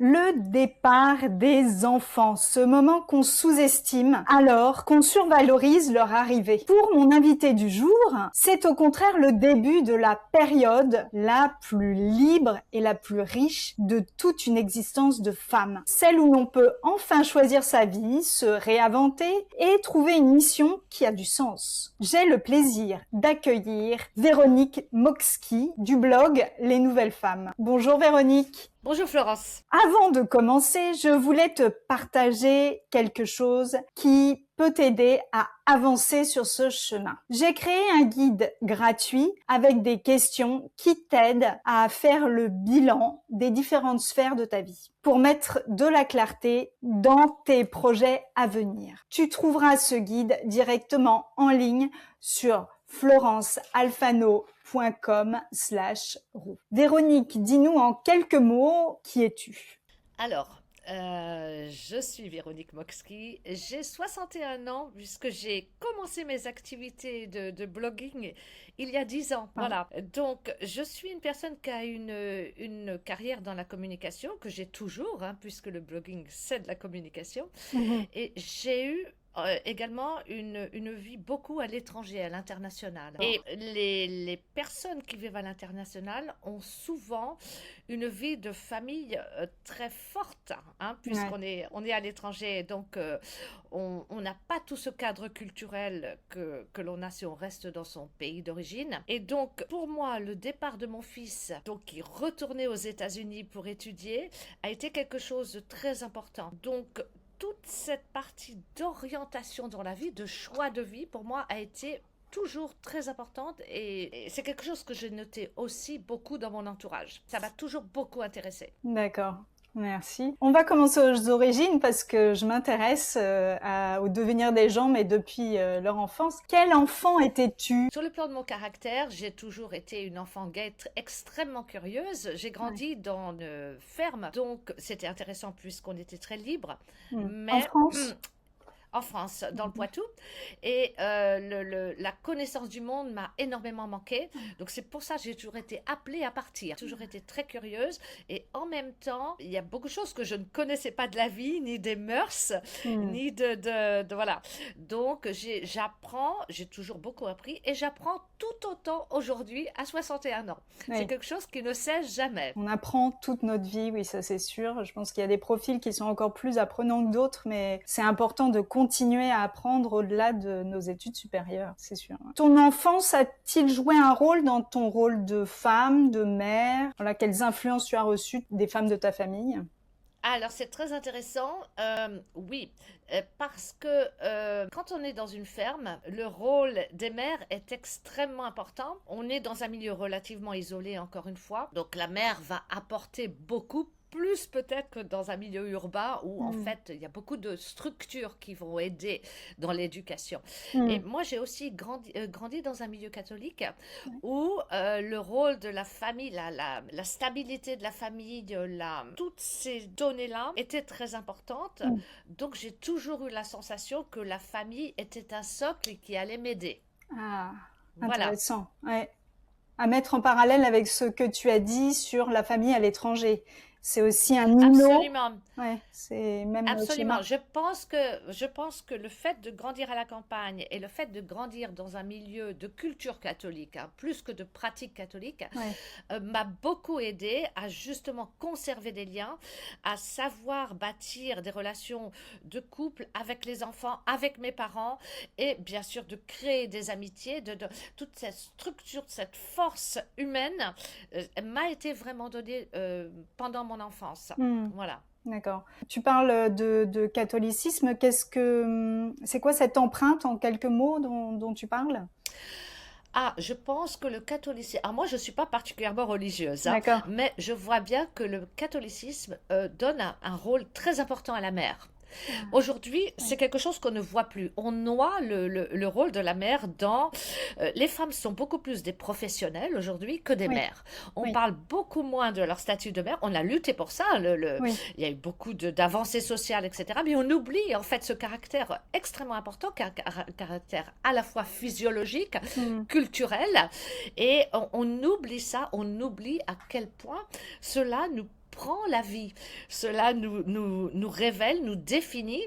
Le départ des enfants, ce moment qu'on sous-estime alors qu'on survalorise leur arrivée. Pour mon invité du jour, c'est au contraire le début de la période la plus libre et la plus riche de toute une existence de femme. Celle où l'on peut enfin choisir sa vie, se réinventer et trouver une mission qui a du sens. J'ai le plaisir d'accueillir Véronique Moczki du blog Les Nouvelles Femmes. Bonjour Véronique. Bonjour Florence. Avant de commencer, je voulais te partager quelque chose qui peut t'aider à avancer sur ce chemin. J'ai créé un guide gratuit avec des questions qui t'aident à faire le bilan des différentes sphères de ta vie pour mettre de la clarté dans tes projets à venir. Tu trouveras ce guide directement en ligne sur florencealfano.com/roux. Véronique, dis-nous en quelques mots, qui es-tu? Alors, je suis Véronique Moczki, j'ai 61 ans puisque j'ai commencé mes activités de blogging il y a 10 ans. Voilà. Donc, je suis une personne qui a une carrière dans la communication, que j'ai toujours, puisque le blogging, c'est de la communication. Et j'ai eu également une vie beaucoup à l'étranger, à l'international. Et les personnes qui vivent à l'international ont souvent une vie de famille très forte, puisqu'on est à l'étranger. Donc, on n'a pas tout ce cadre culturel que l'on a si on reste dans son pays d'origine. Et donc, pour moi, le départ de mon fils, donc qui retournait aux États-Unis pour étudier, a été quelque chose de très important. Donc, toute cette partie d'orientation dans la vie, de choix de vie, pour moi, a été toujours très importante et c'est quelque chose que j'ai noté aussi beaucoup dans mon entourage. Ça m'a toujours beaucoup intéressée. D'accord. Merci. On va commencer aux origines parce que je m'intéresse au devenir des gens, mais depuis leur enfance. Quel enfant étais-tu? Sur le plan de mon caractère, j'ai toujours été une enfant gaie, extrêmement curieuse. J'ai grandi dans une ferme, donc c'était intéressant puisqu'on était très libre. Mais en France? En France, dans le Poitou. Et la connaissance du monde m'a énormément manqué. Donc c'est pour ça que j'ai toujours été appelée à partir. J'ai toujours été très curieuse. Et en même temps, il y a beaucoup de choses que je ne connaissais pas de la vie, ni des mœurs, ni de voilà. Donc j'apprends, j'ai toujours beaucoup appris et j'apprends tout autant aujourd'hui à 61 ans. Oui. C'est quelque chose qui ne cesse jamais. On apprend toute notre vie, oui, ça c'est sûr. Je pense qu'il y a des profils qui sont encore plus apprenants que d'autres, mais c'est important de continuer à apprendre au-delà de nos études supérieures, c'est sûr. Ton enfance a-t-il joué un rôle dans ton rôle de femme, de mère? Voilà, quelles influences tu as reçues des femmes de ta famille? Alors, c'est très intéressant. Oui, parce que quand on est dans une ferme, le rôle des mères est extrêmement important. On est dans un milieu relativement isolé, encore une fois. Donc, la mère va apporter beaucoup plus peut-être que dans un milieu urbain où en fait il y a beaucoup de structures qui vont aider dans l'éducation. Et moi j'ai aussi grandi dans un milieu catholique où le rôle de la famille, la stabilité de la famille, toutes ces données-là étaient très importantes. Donc j'ai toujours eu la sensation que la famille était un socle qui allait m'aider. Ah, intéressant. Voilà. Ouais. À mettre en parallèle avec ce que tu as dit sur la famille à l'étranger. C'est aussi un îlot. Absolument. Ouais, c'est même Absolument. Je pense que le fait de grandir à la campagne et le fait de grandir dans un milieu de culture catholique, plus que de pratique catholique, m'a beaucoup aidé à justement conserver des liens, à savoir bâtir des relations de couple avec les enfants, avec mes parents et bien sûr de créer des amitiés, de toute cette structure, cette force humaine m'a été vraiment donnée pendant mon enfance. Voilà. D'accord. Tu parles de catholicisme. C'est quoi cette empreinte en quelques mots dont tu parles? Je pense que le catholicisme... moi, je ne suis pas particulièrement religieuse, mais je vois bien que le catholicisme donne un rôle très important à la mère. Aujourd'hui, c'est quelque chose qu'on ne voit plus. On noie le rôle de la mère dans... les femmes sont beaucoup plus des professionnelles aujourd'hui que des mères. On parle beaucoup moins de leur statut de mère. On a lutté pour ça. Il y a eu beaucoup d'avancées sociales, etc. Mais on oublie en fait ce caractère extrêmement important, caractère à la fois physiologique, culturel. Et on oublie ça. On oublie à quel point cela nous prend la vie. Cela nous révèle, nous définit,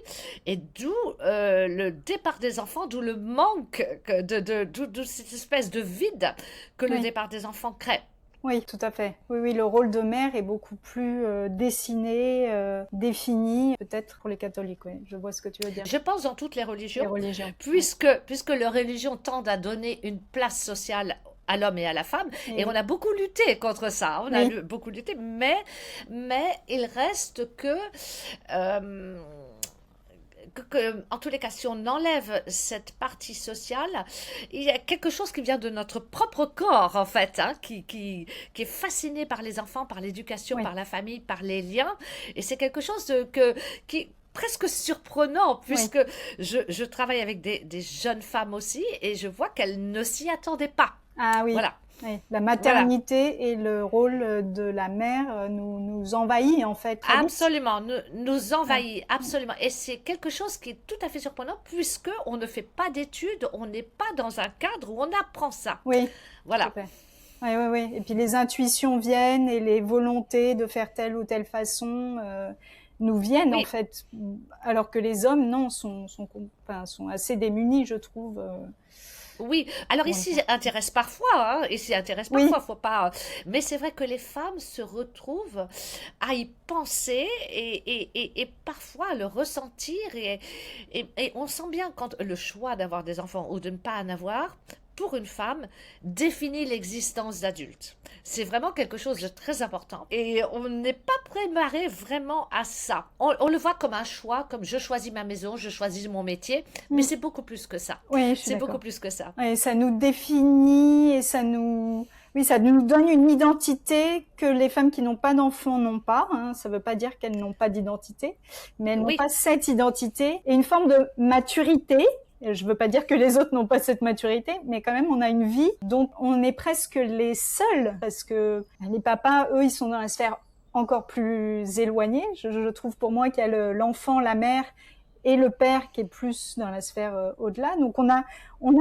et d'où le départ des enfants, d'où le manque d'où cette espèce de vide que le Oui. départ des enfants crée. Oui, tout à fait. Oui, oui, le rôle de mère est beaucoup plus dessiné, défini, peut-être pour les catholiques. Oui, je vois ce que tu veux dire. Je pense dans toutes les Les religions, religions. Oui. puisque les religions tendent à donner une place sociale à l'homme et à la femme, et on a beaucoup lutté contre ça, Oui. beaucoup lutté, mais il reste euh, en tous les cas, si on enlève cette partie sociale, il y a quelque chose qui vient de notre propre corps, en fait, hein, qui est fasciné par les enfants, par l'éducation, Oui. par la famille, par les liens. Et c'est quelque chose qui est presque surprenant, puisque je travaille avec des jeunes femmes aussi, et je vois qu'elles ne s'y attendaient pas. Ah oui. Voilà. Oui. La maternité et le rôle de la mère nous envahit en fait très vite. Absolument, nous envahit, absolument. Et c'est quelque chose qui est tout à fait surprenant, puisque on ne fait pas d'études, on n'est pas dans un cadre où on apprend ça. Oui, Voilà. tout à fait. Oui, oui, oui. Et puis les intuitions viennent et les volontés de faire telle ou telle façon nous viennent en Oui. fait, alors que les hommes, non, sont assez démunis, je trouve. Oui, alors Pour le ici faire. intéresse parfois, hein, ici intéresse Oui, parfois, faut pas. Mais c'est vrai que les femmes se retrouvent à y penser et parfois à le ressentir et on sent bien quand le choix d'avoir des enfants ou de ne pas en avoir, pour une femme, définit l'existence d'adulte. C'est vraiment quelque chose de très important. Et on n'est pas préparé vraiment à ça. On le voit comme un choix, comme je choisis ma maison, je choisis mon métier, mais mm, c'est beaucoup plus que ça. oui, je suis C'est beaucoup d'accord. plus que ça. Et ça nous définit et oui, ça nous donne une identité que les femmes qui n'ont pas d'enfants n'ont pas. Hein. Ça ne veut pas dire qu'elles n'ont pas d'identité, mais elles n'ont Oui, pas cette identité et une forme de maturité. Et je ne veux pas dire que les autres n'ont pas cette maturité, mais quand même, on a une vie dont on est presque les seuls parce que les papas, eux, ils sont dans la sphère encore plus éloignée. Je trouve pour moi qu'il y a l'enfant, la mère et le père qui est plus dans la sphère au-delà. Donc on a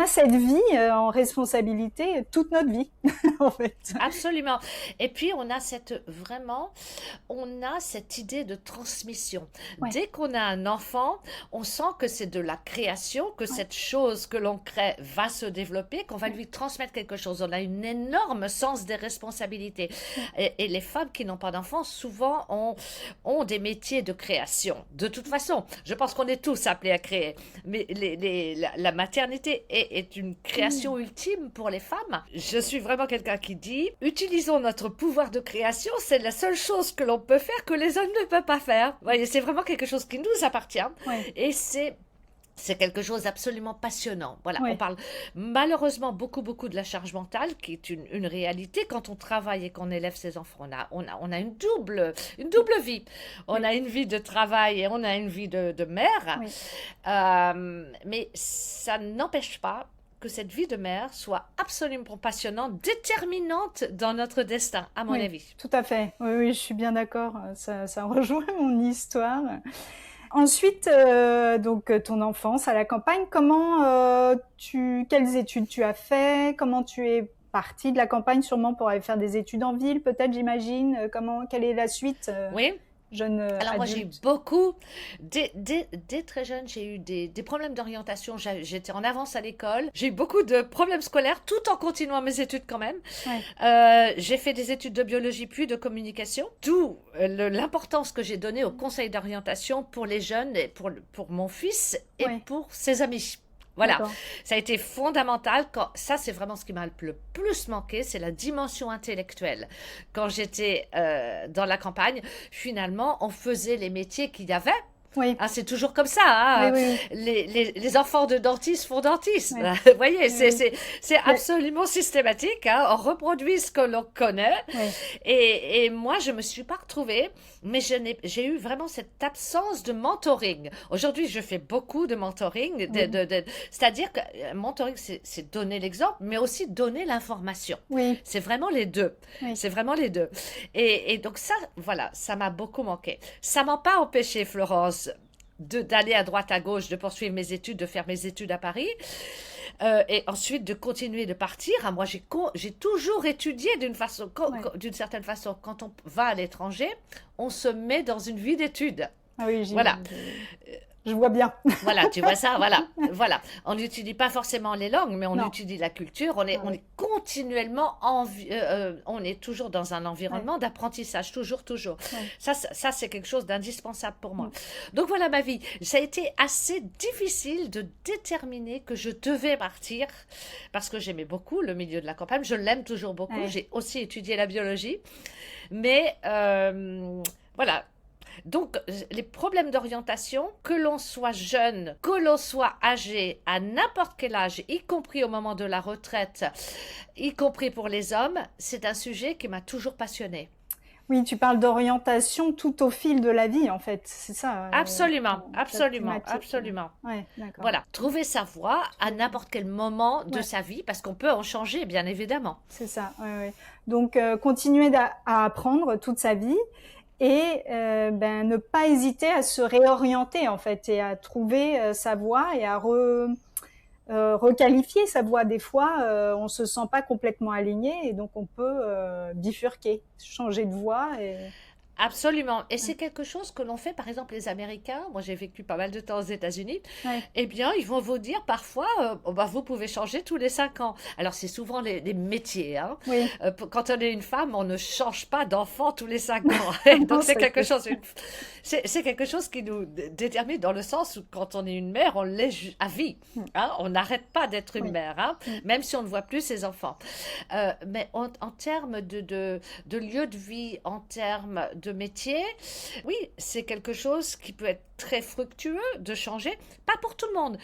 cette vie en responsabilité toute notre vie en fait. absolument. Et puis on a cette idée de transmission. Ouais. Dès qu'on a un enfant, on sent que c'est de la création, que Ouais. cette chose que l'on crée va se développer, qu'on va lui transmettre quelque chose. On a une énorme sens des responsabilités. Et les femmes qui n'ont pas d'enfants, souvent ont des métiers de création. De toute façon, je pense qu'on est tous appelés à créer. Mais la maternité est une création ultime pour les femmes. Je suis vraiment quelqu'un qui dit, utilisons notre pouvoir de création, c'est la seule chose que l'on peut faire que les hommes ne peuvent pas faire. Vous voyez, c'est vraiment quelque chose qui nous appartient. Ouais. Et c'est quelque chose d'absolument passionnant. Voilà, Ouais. on parle malheureusement beaucoup de la charge mentale, qui est une réalité quand on travaille et qu'on élève ses enfants. On a une double vie. On a une vie de travail et on a une vie de mère. Oui. Mais ça n'empêche pas que cette vie de mère soit absolument passionnante, déterminante dans notre destin, à mon Oui, avis. tout à fait. Oui, oui, je suis bien d'accord. Ça rejoint mon histoire. Ensuite, donc ton enfance à la campagne, quelles études tu as fait? Comment tu es partie de la campagne, sûrement pour aller faire des études en ville, peut-être, j'imagine. Quelle est la suite, Oui. jeune Alors moi j'ai eu adulte? beaucoup, dès très jeune, j'ai eu des problèmes d'orientation, j'étais en avance à l'école, j'ai eu beaucoup de problèmes scolaires tout en continuant mes études quand même. Ouais. J'ai fait des études de biologie puis de communication, d'où l'importance que j'ai donnée au conseil d'orientation pour les jeunes, et pour mon fils et Ouais. pour ses amis. Voilà, D'accord. ça a été fondamental. Ça, c'est vraiment ce qui m'a le plus manqué, c'est la dimension intellectuelle. Quand j'étais dans la campagne, finalement, on faisait les métiers qu'il y avait. Oui. Ah, c'est toujours comme ça, hein. Oui, oui. Les enfants de dentistes font dentiste. Ouais. Vous voyez, Oui, oui. c'est absolument systématique, hein. On reproduit ce que l'on connaît. Oui. Et moi, je me suis pas retrouvée, mais j'ai eu vraiment cette absence de mentoring. Aujourd'hui, je fais beaucoup de mentoring, c'est-à-dire que mentoring, c'est donner l'exemple, mais aussi donner l'information. Oui. C'est vraiment les deux. Oui. C'est vraiment les deux. Et donc ça, voilà, ça m'a beaucoup manqué. Ça m'a pas empêché, Florence, d'aller à droite, à gauche, de poursuivre mes études, de faire mes études à Paris. Et ensuite de continuer de partir. Hein, moi, j'ai toujours étudié d'une certaine façon. Quand on va à l'étranger, on se met dans une vie d'études. Ah oui, Voilà. Je vois bien. Voilà, tu vois ça, voilà. On n'étudie pas forcément les langues, mais on Non. étudie la culture. On est continuellement, on est toujours dans un environnement d'apprentissage, toujours. Ouais. Ça, c'est quelque chose d'indispensable pour moi. Donc voilà ma vie. Ça a été assez difficile de déterminer que je devais partir parce que j'aimais beaucoup le milieu de la campagne. Je l'aime toujours beaucoup. Ouais. J'ai aussi étudié la biologie, mais voilà. Donc, les problèmes d'orientation, que l'on soit jeune, que l'on soit âgé, à n'importe quel âge, y compris au moment de la retraite, y compris pour les hommes, c'est un sujet qui m'a toujours passionnée. Oui, tu parles d'orientation tout au fil de la vie, en fait. C'est ça. Absolument. Ouais, d'accord. Voilà, trouver sa voie à n'importe quel moment de sa vie, parce qu'on peut en changer, bien évidemment. C'est ça, ouais. Donc, continuer à apprendre toute sa vie. Et ne pas hésiter à se réorienter en fait et à trouver sa voie et à requalifier sa voie. Des fois, on se sent pas complètement aligné et donc on peut bifurquer, changer de voie. Absolument. Et c'est quelque chose que l'on fait, par exemple, les Américains. Moi, j'ai vécu pas mal de temps aux États-Unis. Ouais. Eh bien, ils vont vous dire parfois, vous pouvez changer tous les 5 ans. Alors, c'est souvent les métiers. Hein. Oui. Quand on est une femme, on ne change pas d'enfant tous les 5 ans. Donc, c'est quelque chose. C'est quelque chose qui nous détermine dans le sens où, quand on est une mère, on l'est à vie. Hein. On n'arrête pas d'être une mère, hein, même si on ne voit plus ses enfants. Mais en termes de lieu de vie, en termes de métier, oui, c'est quelque chose qui peut être très fructueux de changer, pas pour tout le monde.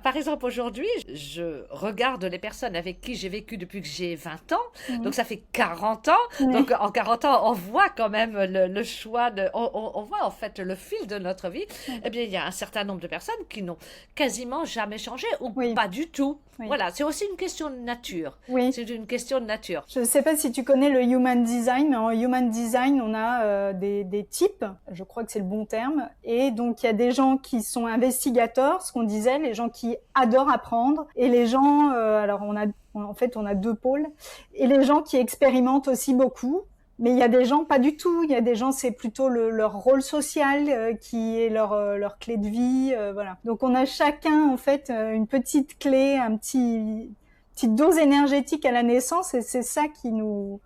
Par exemple, aujourd'hui, je regarde les personnes avec qui j'ai vécu depuis que j'ai 20 ans, donc ça fait 40 ans, donc en 40 ans, on voit quand même le choix, on voit en fait le fil de notre vie. Eh bien, il y a un certain nombre de personnes qui n'ont quasiment jamais changé, ou pas du tout. Voilà, c'est aussi une question de nature. C'est une question de nature. Je ne sais pas si tu connais le Human Design, mais en Human Design, on a des types, je crois que c'est le bon terme, et donc il y a des gens qui sont investigateurs, ce qu'on disait, les gens qui adorent apprendre, et les gens, alors on a 2 pôles, et les gens qui expérimentent aussi beaucoup. Mais il y a des gens pas du tout. Il y a des gens, c'est plutôt leur rôle social qui est leur clé de vie, voilà. Donc on a chacun en fait une petite clé, petite dose énergétique à la naissance, et c'est ça qui nous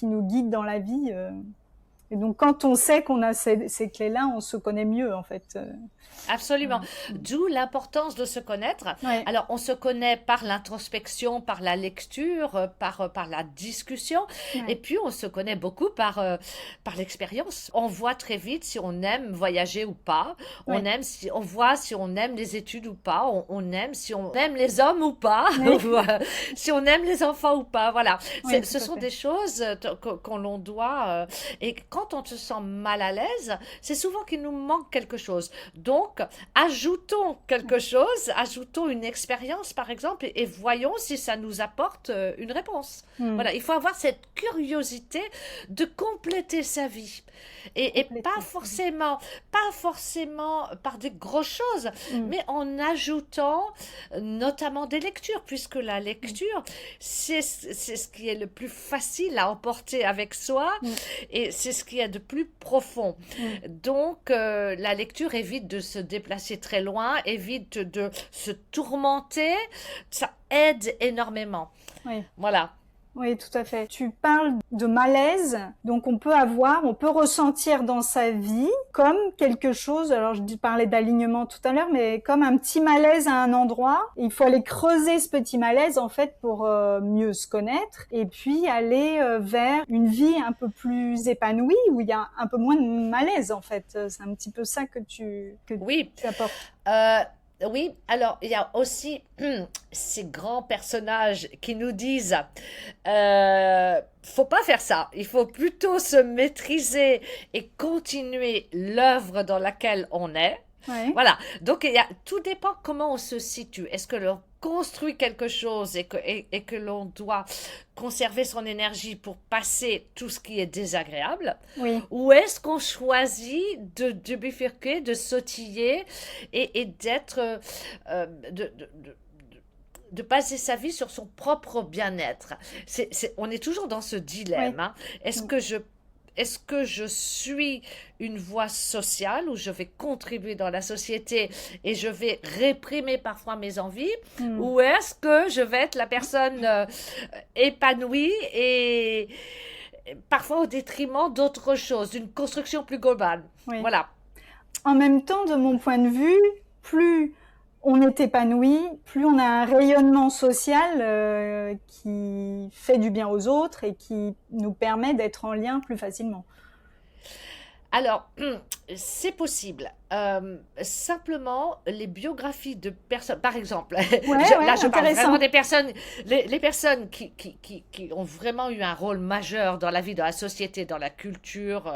guide dans la vie. Et donc quand on sait qu'on a ces clés-là, on se connaît mieux en fait. Absolument. D'où l'importance de se connaître. Ouais. Alors, on se connaît par l'introspection, par la lecture, par la discussion. Ouais. Et puis, on se connaît beaucoup par l'expérience. On voit très vite si on aime voyager ou pas. Ouais. On voit si on aime les études ou pas. On aime si on aime les hommes ou pas. Si on aime les enfants ou pas. Voilà. Ce sont des choses qu'on l'on doit. Et quand on se sent mal à l'aise, c'est souvent qu'il nous manque quelque chose. Donc, ajoutons quelque chose, ajoutons une expérience par exemple, et voyons si ça nous apporte une réponse. Voilà, il faut avoir cette curiosité de compléter sa vie. Et pas forcément par des grosses choses, mais en ajoutant notamment des lectures, puisque la lecture, c'est ce qui est le plus facile à emporter avec soi, et c'est ce qui est de plus profond. Donc, la lecture évite de se déplacer très loin, évite de se tourmenter, ça aide énormément. Voilà. Oui, tout à fait. Tu parles de malaise, donc on peut ressentir dans sa vie comme quelque chose, alors je parlais d'alignement tout à l'heure, mais comme un petit malaise à un endroit. Il faut aller creuser ce petit malaise en fait pour mieux se connaître et puis aller vers une vie un peu plus épanouie où il y a un peu moins de malaise en fait. C'est un petit peu ça que tu apportes. Oui, alors il y a aussi ces grands personnages qui nous disent faut pas faire ça, il faut plutôt se maîtriser et continuer l'œuvre dans laquelle on est. Voilà, donc tout dépend comment on se situe. Est-ce que l'on construit quelque chose et que l'on doit conserver son énergie pour passer tout ce qui est désagréable, ou est-ce qu'on choisit de bifurquer, de sautiller et d'être de baser sa vie sur son propre bien-être. On est toujours dans ce dilemme. Oui. Hein. Est-ce que je suis une voix sociale où je vais contribuer dans la société et je vais réprimer parfois mes envies, ou est-ce que je vais être la personne épanouie et parfois au détriment d'autres choses, d'une construction plus globale. Oui. Voilà. En même temps, de mon point de vue, plus on est épanoui, plus on a un rayonnement social qui fait du bien aux autres et qui nous permet d'être en lien plus facilement. Alors, c'est possible. Simplement, les biographies de personnes, par exemple, là je parle vraiment des personnes, les personnes qui ont vraiment eu un rôle majeur dans la vie, dans la société, dans la culture,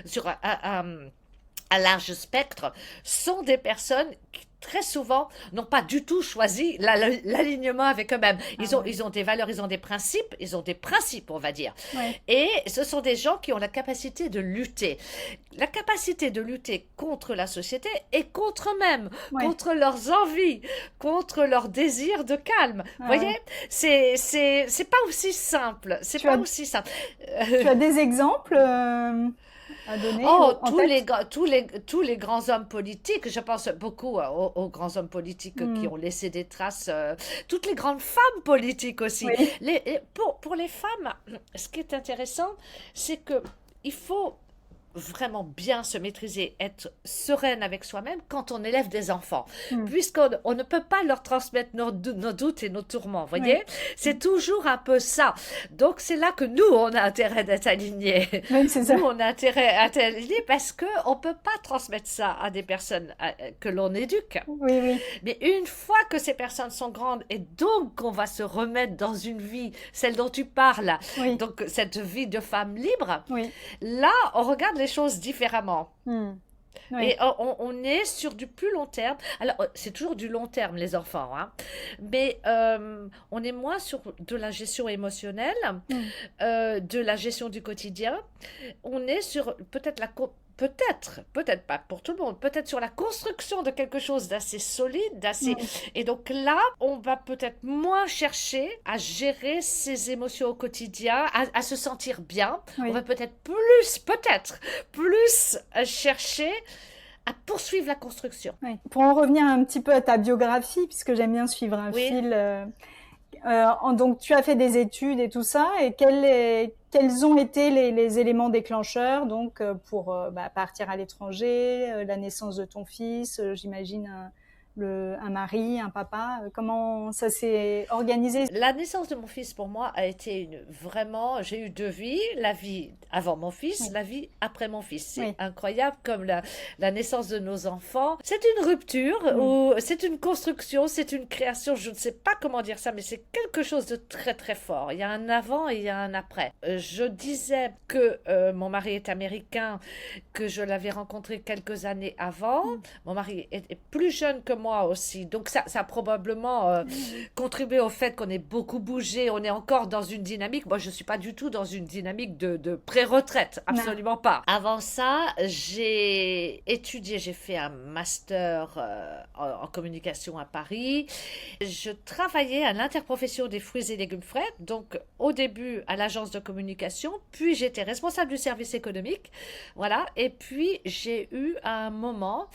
sur un large spectre, sont des personnes qui très souvent n'ont pas du tout choisi l'alignement avec eux-mêmes. Ils ont des valeurs, ils ont des principes, on va dire. Ouais. Et ce sont des gens qui ont la capacité de lutter. La capacité de lutter contre la société et contre eux-mêmes, contre leurs envies, contre leurs désirs de calme. Vous voyez, c'est pas aussi simple. C'est pas aussi simple. Tu as des exemples à donner? Tous les grands hommes politiques, je pense beaucoup aux grands hommes politiques qui ont laissé des traces, toutes les grandes femmes politiques aussi. Oui. Pour les femmes, ce qui est intéressant, c'est que il faut vraiment bien se maîtriser, être sereine avec soi-même quand on élève des enfants, puisqu'on ne peut pas leur transmettre nos doutes et nos tourments, vous voyez. C'est toujours un peu ça. Donc c'est là que nous, on a intérêt d'être alignés. Oui, c'est ça. Nous, on a intérêt à être alignés parce qu'on ne peut pas transmettre ça à des personnes que l'on éduque. Oui, oui. Mais une fois que ces personnes sont grandes et donc qu'on va se remettre dans une vie, celle dont tu parles, donc cette vie de femme libre, là, on regarde les choses différemment. Et on est sur du plus long terme. Alors, c'est toujours du long terme, les enfants, hein. Mais on est moins sur de la gestion émotionnelle, de la gestion du quotidien. On est sur peut-être peut-être pas pour tout le monde, peut-être sur la construction de quelque chose d'assez solide, et donc là, on va peut-être moins chercher à gérer ses émotions au quotidien, à se sentir bien. On va peut-être plus chercher à poursuivre la construction. Pour en revenir un petit peu à ta biographie, puisque j'aime bien suivre un fil, donc tu as fait des études et tout ça, et quels ont été les éléments déclencheurs donc pour partir à l'étranger, la naissance de ton fils, j'imagine un mari, un papa, comment ça s'est organisé? La naissance de mon fils pour moi a été vraiment, j'ai eu 2 vies, la vie avant mon fils, la vie après mon fils. C'est incroyable comme la naissance de nos enfants. C'est une rupture ou c'est une construction, c'est une création, je ne sais pas comment dire ça, mais c'est quelque chose de très très fort. Il y a un avant et il y a un après. Je disais que mon mari est américain, que je l'avais rencontré quelques années avant. Mon mari est plus jeune que moi aussi, donc ça a probablement contribué au fait qu'on ait beaucoup bougé, on est encore dans une dynamique. Moi je suis pas du tout dans une dynamique de pré-retraite, absolument pas. Avant ça, j'ai fait un master en communication à Paris. Je travaillais à l'interprofession des fruits et légumes frais, donc au début à l'agence de communication, puis j'étais responsable du service économique, voilà, et puis j'ai eu à un moment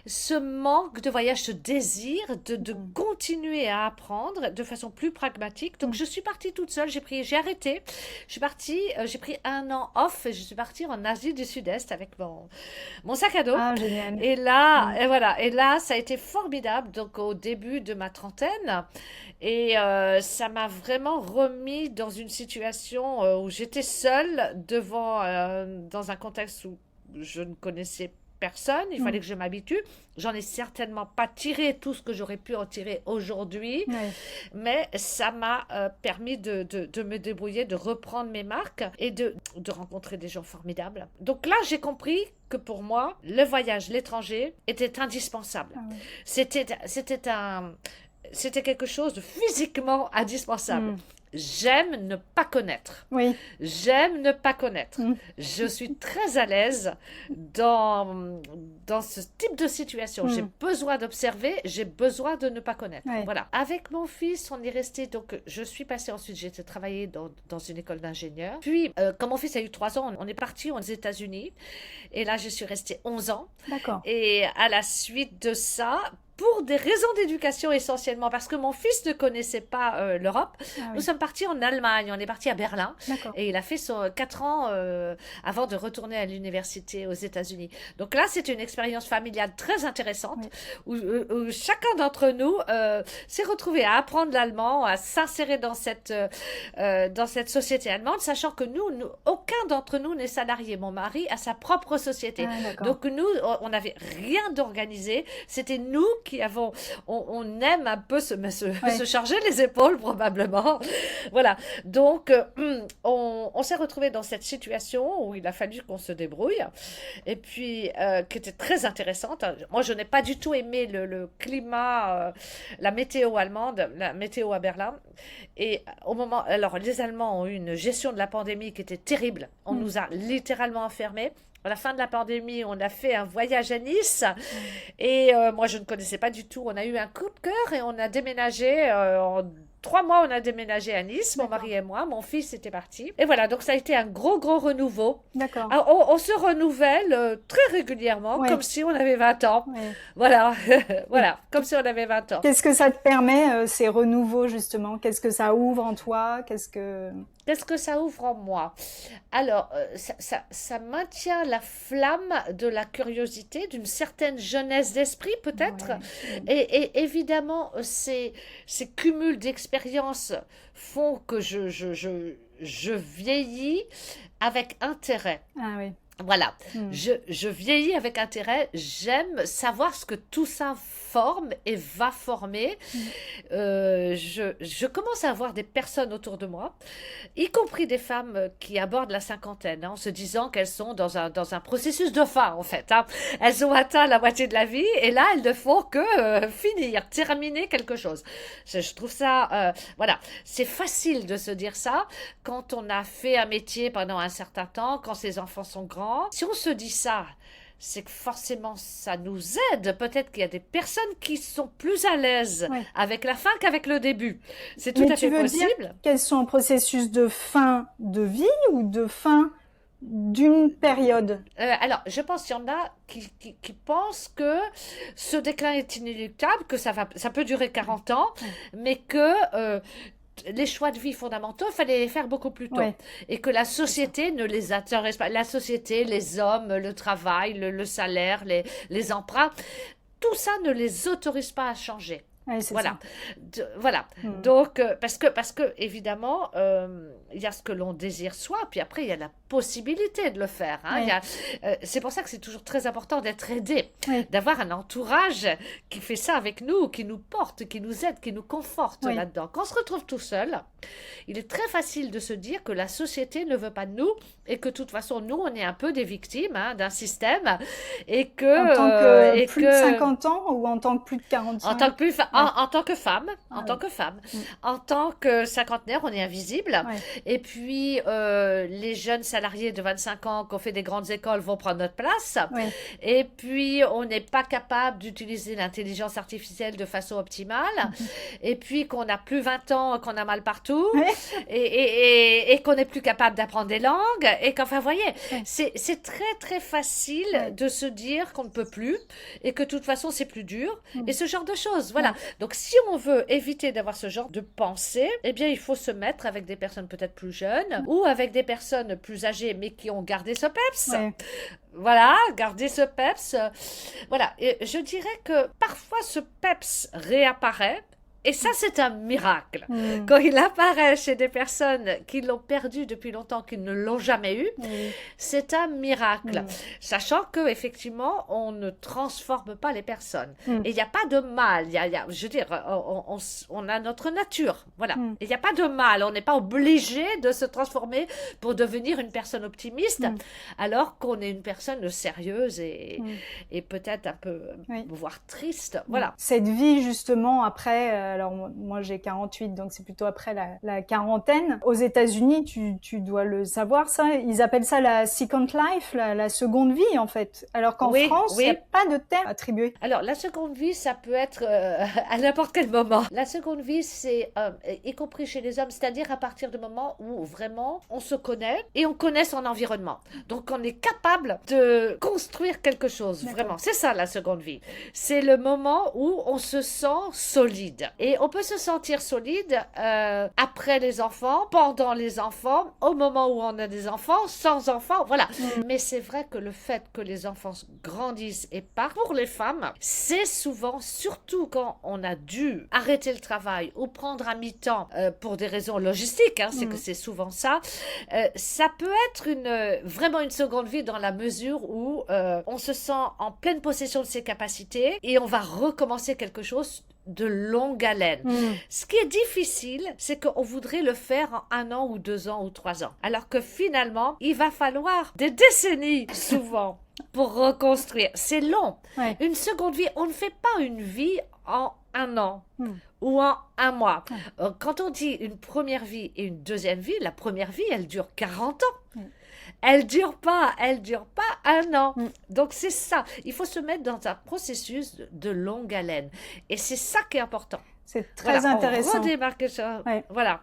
ce manque de voyage, ce désir de continuer à apprendre de façon plus pragmatique. Donc je suis partie toute seule, j'ai arrêté, j'ai pris 1 an off et je suis partie en Asie du Sud-Est avec mon sac à dos. Ah, génial. Et là, et là, ça a été formidable, donc au début de ma trentaine, et ça m'a vraiment remis dans une situation où j'étais seule dans un contexte où je ne connaissais personne, il fallait que je m'habitue. J'en ai certainement pas tiré tout ce que j'aurais pu en tirer aujourd'hui, mais ça m'a permis de me débrouiller, de reprendre mes marques et de rencontrer des gens formidables. Donc là, j'ai compris que pour moi, le voyage, l'étranger, était indispensable. C'était quelque chose de physiquement indispensable. J'aime ne pas connaître. J'aime ne pas connaître. Je suis très à l'aise dans dans ce type de situation. J'ai besoin d'observer, j'ai besoin de ne pas connaître. Ouais. Voilà. Avec mon fils, on est resté, donc je suis passée ensuite, j'ai été travailler dans une école d'ingénieur. Puis, quand mon fils a eu 3 ans, on est parti aux États-Unis. Et là, je suis restée 11 ans. D'accord. Et à la suite de ça, pour des raisons d'éducation essentiellement, parce que mon fils ne connaissait pas l'Europe, nous sommes partis en Allemagne, on est parti à Berlin, et il a fait 4 ans avant de retourner à l'université aux États-Unis. Donc là, c'était une expérience familiale très intéressante, où chacun d'entre nous s'est retrouvé à apprendre l'allemand, à s'insérer dans cette société allemande, sachant que nous aucun d'entre nous n'est salarié. Mon mari a sa propre société. Donc nous, on n'avait rien d'organisé, c'était nous qui avons, on aime un peu se charger les épaules probablement. Voilà, donc on s'est retrouvé dans cette situation où il a fallu qu'on se débrouille, et puis qui était très intéressante. Moi, je n'ai pas du tout aimé le climat, la météo allemande, la météo à Berlin. Et au moment, alors les Allemands ont eu une gestion de la pandémie qui était terrible. On nous a littéralement enfermés. À la fin de la pandémie, on a fait un voyage à Nice, et moi je ne connaissais pas du tout. On a eu un coup de cœur et on a déménagé en 3 mois, on a déménagé à Nice, mon mari et moi. Mon fils était parti. Et voilà, donc ça a été un gros renouveau. D'accord. Alors, on se renouvelle très régulièrement, comme si on avait 20 ans. Voilà, voilà, comme si on avait 20 ans. Qu'est-ce que ça te permet, ces renouveaux, justement? Qu'est-ce que ça ouvre en toi? Qu'est-ce que ça ouvre en moi? Alors, ça maintient la flamme de la curiosité, d'une certaine jeunesse d'esprit peut-être. Et évidemment, ces cumuls d'expériences font que je vieillis avec intérêt. Ah oui. Voilà, je vieillis avec intérêt, j'aime savoir ce que tout ça forme et va former. Je commence à avoir des personnes autour de moi, y compris des femmes qui abordent la cinquantaine, en se disant qu'elles sont dans un processus de fin, en fait. Elles ont atteint la moitié de la vie, et là, elles ne font que finir, terminer quelque chose. Je trouve ça, voilà, c'est facile de se dire ça quand on a fait un métier pendant un certain temps, quand ses enfants sont grands. Si on se dit ça, c'est que forcément ça nous aide. Peut-être qu'il y a des personnes qui sont plus à l'aise avec la fin qu'avec le début. C'est tout à fait possible. Tu veux dire qu'elles sont en processus de fin de vie ou de fin d'une période? Alors, je pense qu'il y en a qui pensent que ce déclin est inéluctable, que ça peut durer 40 ans, mais que les choix de vie fondamentaux, il fallait les faire beaucoup plus tôt. Et que la société ne les intéresse pas. La société, les hommes, le travail, le salaire, les emprunts, tout ça ne les autorise pas à changer. Voilà. Voilà. Donc, parce que évidemment, il y a ce que l'on désire soi, puis après, il y a la possibilité de le faire. C'est pour ça que c'est toujours très important d'être aidé, d'avoir un entourage qui fait ça avec nous, qui nous porte, qui nous aide, qui nous conforte là-dedans. Quand on se retrouve tout seul, il est très facile de se dire que la société ne veut pas de nous, et que de toute façon, nous, on est un peu des victimes d'un système, et que... En tant que plus de 50 ans ou en tant que plus de 45? En tant que femme, en tant que cinquantenaire, on est invisible. Et puis, les jeunes salariés de 25 ans qui ont fait des grandes écoles vont prendre notre place. Et puis, on n'est pas capable d'utiliser l'intelligence artificielle de façon optimale. Et puis, qu'on a plus 20 ans, qu'on a mal partout. Et qu'on n'est plus capable d'apprendre des langues. Et qu'enfin, vous voyez, c'est très, très facile de se dire qu'on ne peut plus et que de toute façon, c'est plus dur. Et ce genre de choses, voilà. Donc, si on veut éviter d'avoir ce genre de pensée, eh bien, il faut se mettre avec des personnes peut-être plus jeunes ou avec des personnes plus âgées, mais qui ont gardé ce peps. Voilà, garder ce peps. Voilà, et je dirais que parfois, ce peps réapparaît. Et ça, c'est un miracle. Quand il apparaît chez des personnes qui l'ont perdu depuis longtemps, qui ne l'ont jamais eu, c'est un miracle. Sachant qu'effectivement, on ne transforme pas les personnes. Et il n'y a pas de mal. Je veux dire, on a notre nature. Voilà. Il n'y a pas de mal. On n'est pas obligé de se transformer pour devenir une personne optimiste, alors qu'on est une personne sérieuse et peut-être un peu, voire triste. Voilà. Cette vie, justement, après alors moi j'ai 48, donc c'est plutôt après la quarantaine. Aux États-Unis, tu dois le savoir ça, ils appellent ça la second life, la seconde vie en fait. Alors qu'en France, il n'y a pas de terme attribué. Alors la seconde vie, ça peut être à n'importe quel moment. La seconde vie, c'est y compris chez les hommes, c'est-à-dire à partir du moment où vraiment on se connaît et on connaît son environnement. Donc on est capable de construire quelque chose, vraiment. C'est ça la seconde vie. C'est le moment où on se sent solide. Et on peut se sentir solide après les enfants, pendant les enfants, au moment où on a des enfants, sans enfants, voilà. Mais c'est vrai que le fait que les enfants grandissent et partent, pour les femmes, c'est souvent, surtout quand on a dû arrêter le travail ou prendre à mi-temps pour des raisons logistiques, c'est que c'est souvent ça, ça peut être vraiment une seconde vie dans la mesure où on se sent en pleine possession de ses capacités et on va recommencer quelque chose de longue haleine. Ce qui est difficile, c'est qu'on voudrait le faire en 1 an ou 2 ans ou 3 ans. Alors que finalement, il va falloir des décennies, souvent, pour reconstruire. C'est long. Ouais. Une seconde vie, on ne fait pas une vie en 1 an. Ou en 1 mois. Quand on dit une première vie et une deuxième vie, la première vie, elle dure 40 ans. Elle dure pas 1 an. Donc c'est ça. Il faut se mettre dans un processus de longue haleine. Et c'est ça qui est important. C'est très intéressant. On redémarque ça. Ouais. Voilà.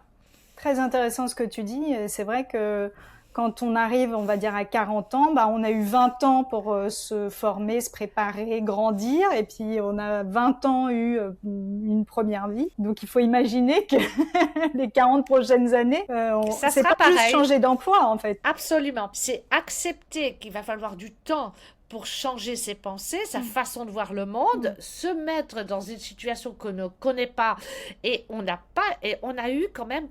Très intéressant ce que tu dis. C'est vrai que quand on arrive, on va dire à 40 ans, on a eu 20 ans pour se former, se préparer, grandir. Et puis, on a 20 ans eu une première vie. Donc, il faut imaginer que les 40 prochaines années, c'est pas pareil. Juste changer d'emploi, en fait. Absolument. C'est accepter qu'il va falloir du temps pour changer ses pensées, sa façon de voir le monde, se mettre dans une situation qu'on ne connaît pas. Et on a eu quand même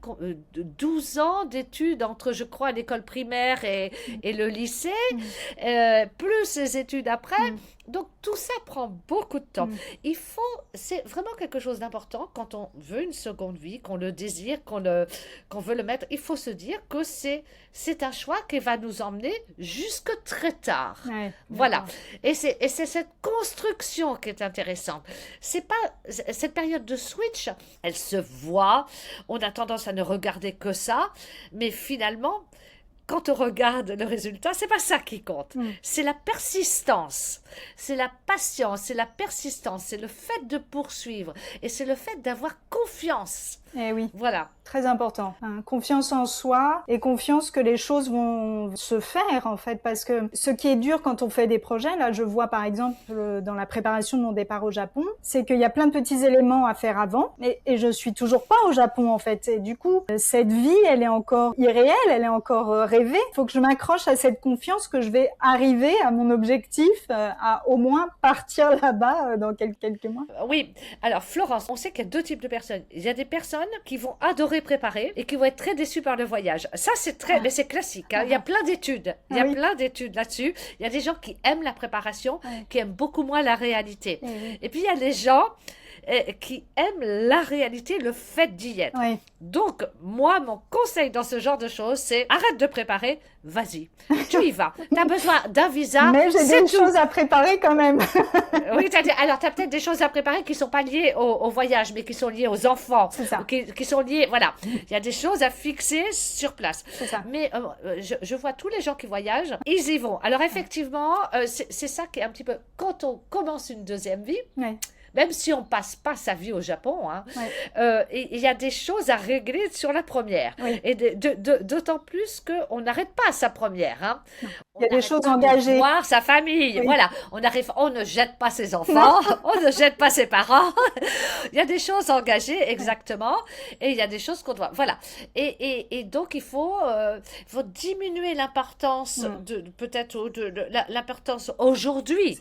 12 ans d'études entre, je crois, l'école primaire et le lycée, plus les études après. Donc, tout ça prend beaucoup de temps. C'est vraiment quelque chose d'important quand on veut une seconde vie, qu'on le désire, qu'on veut le mettre. Il faut se dire que c'est un choix qui va nous emmener jusque très tard. Ouais, voilà. Et c'est cette construction qui est intéressante. C'est pas cette période de switch, elle se voit. On a tendance à ne regarder que ça, mais finalement, quand on regarde le résultat, c'est pas ça qui compte. C'est la persistance, c'est la patience, c'est la persistance, c'est le fait de poursuivre et c'est le fait d'avoir confiance. Eh oui. Voilà. Très important. Confiance en soi et confiance que les choses vont se faire, en fait, parce que ce qui est dur quand on fait des projets, là, je vois par exemple dans la préparation de mon départ au Japon, c'est qu'il y a plein de petits éléments à faire avant et je suis toujours pas au Japon, en fait. Et du coup, cette vie, elle est encore irréelle, elle est encore rêvée. Il faut que je m'accroche à cette confiance que je vais arriver à mon objectif, à au moins partir là-bas dans quelques mois. Oui. Alors, Florence, on sait qu'il y a 2 types de personnes. Il y a des personnes qui vont adorer préparer et qui vont être très déçus par le voyage. Ça, c'est mais c'est classique. Il y a plein d'études. Il y a plein d'études là-dessus. Il y a des gens qui aiment la préparation, qui aiment beaucoup moins la réalité. Et puis, il y a des gens qui aiment la réalité, le fait d'y être. Donc, moi, mon conseil dans ce genre de choses, c'est arrête de préparer, vas-y, tu y vas. Tu as besoin d'un visa. Mais j'ai des choses à préparer quand même. Oui, alors tu as peut-être des choses à préparer qui ne sont pas liées au voyage, mais qui sont liées aux enfants. C'est ça. Qui sont liées, voilà. Il y a des choses à fixer sur place. C'est ça. Mais je vois tous les gens qui voyagent, ils y vont. Alors effectivement, c'est ça qui est un petit peu, quand on commence une deuxième vie, même si on passe pas sa vie au Japon, il y a des choses à régler sur la première. Et d'autant plus qu'on n'arrête pas sa première. Il y a des choses engagées. Voir sa famille. Voilà. On ne jette pas ses enfants. On ne jette pas ses parents. Il y a des choses engagées, exactement. Et il y a des choses qu'on doit. Voilà. Et donc, il faut diminuer l'importance peut-être l'importance aujourd'hui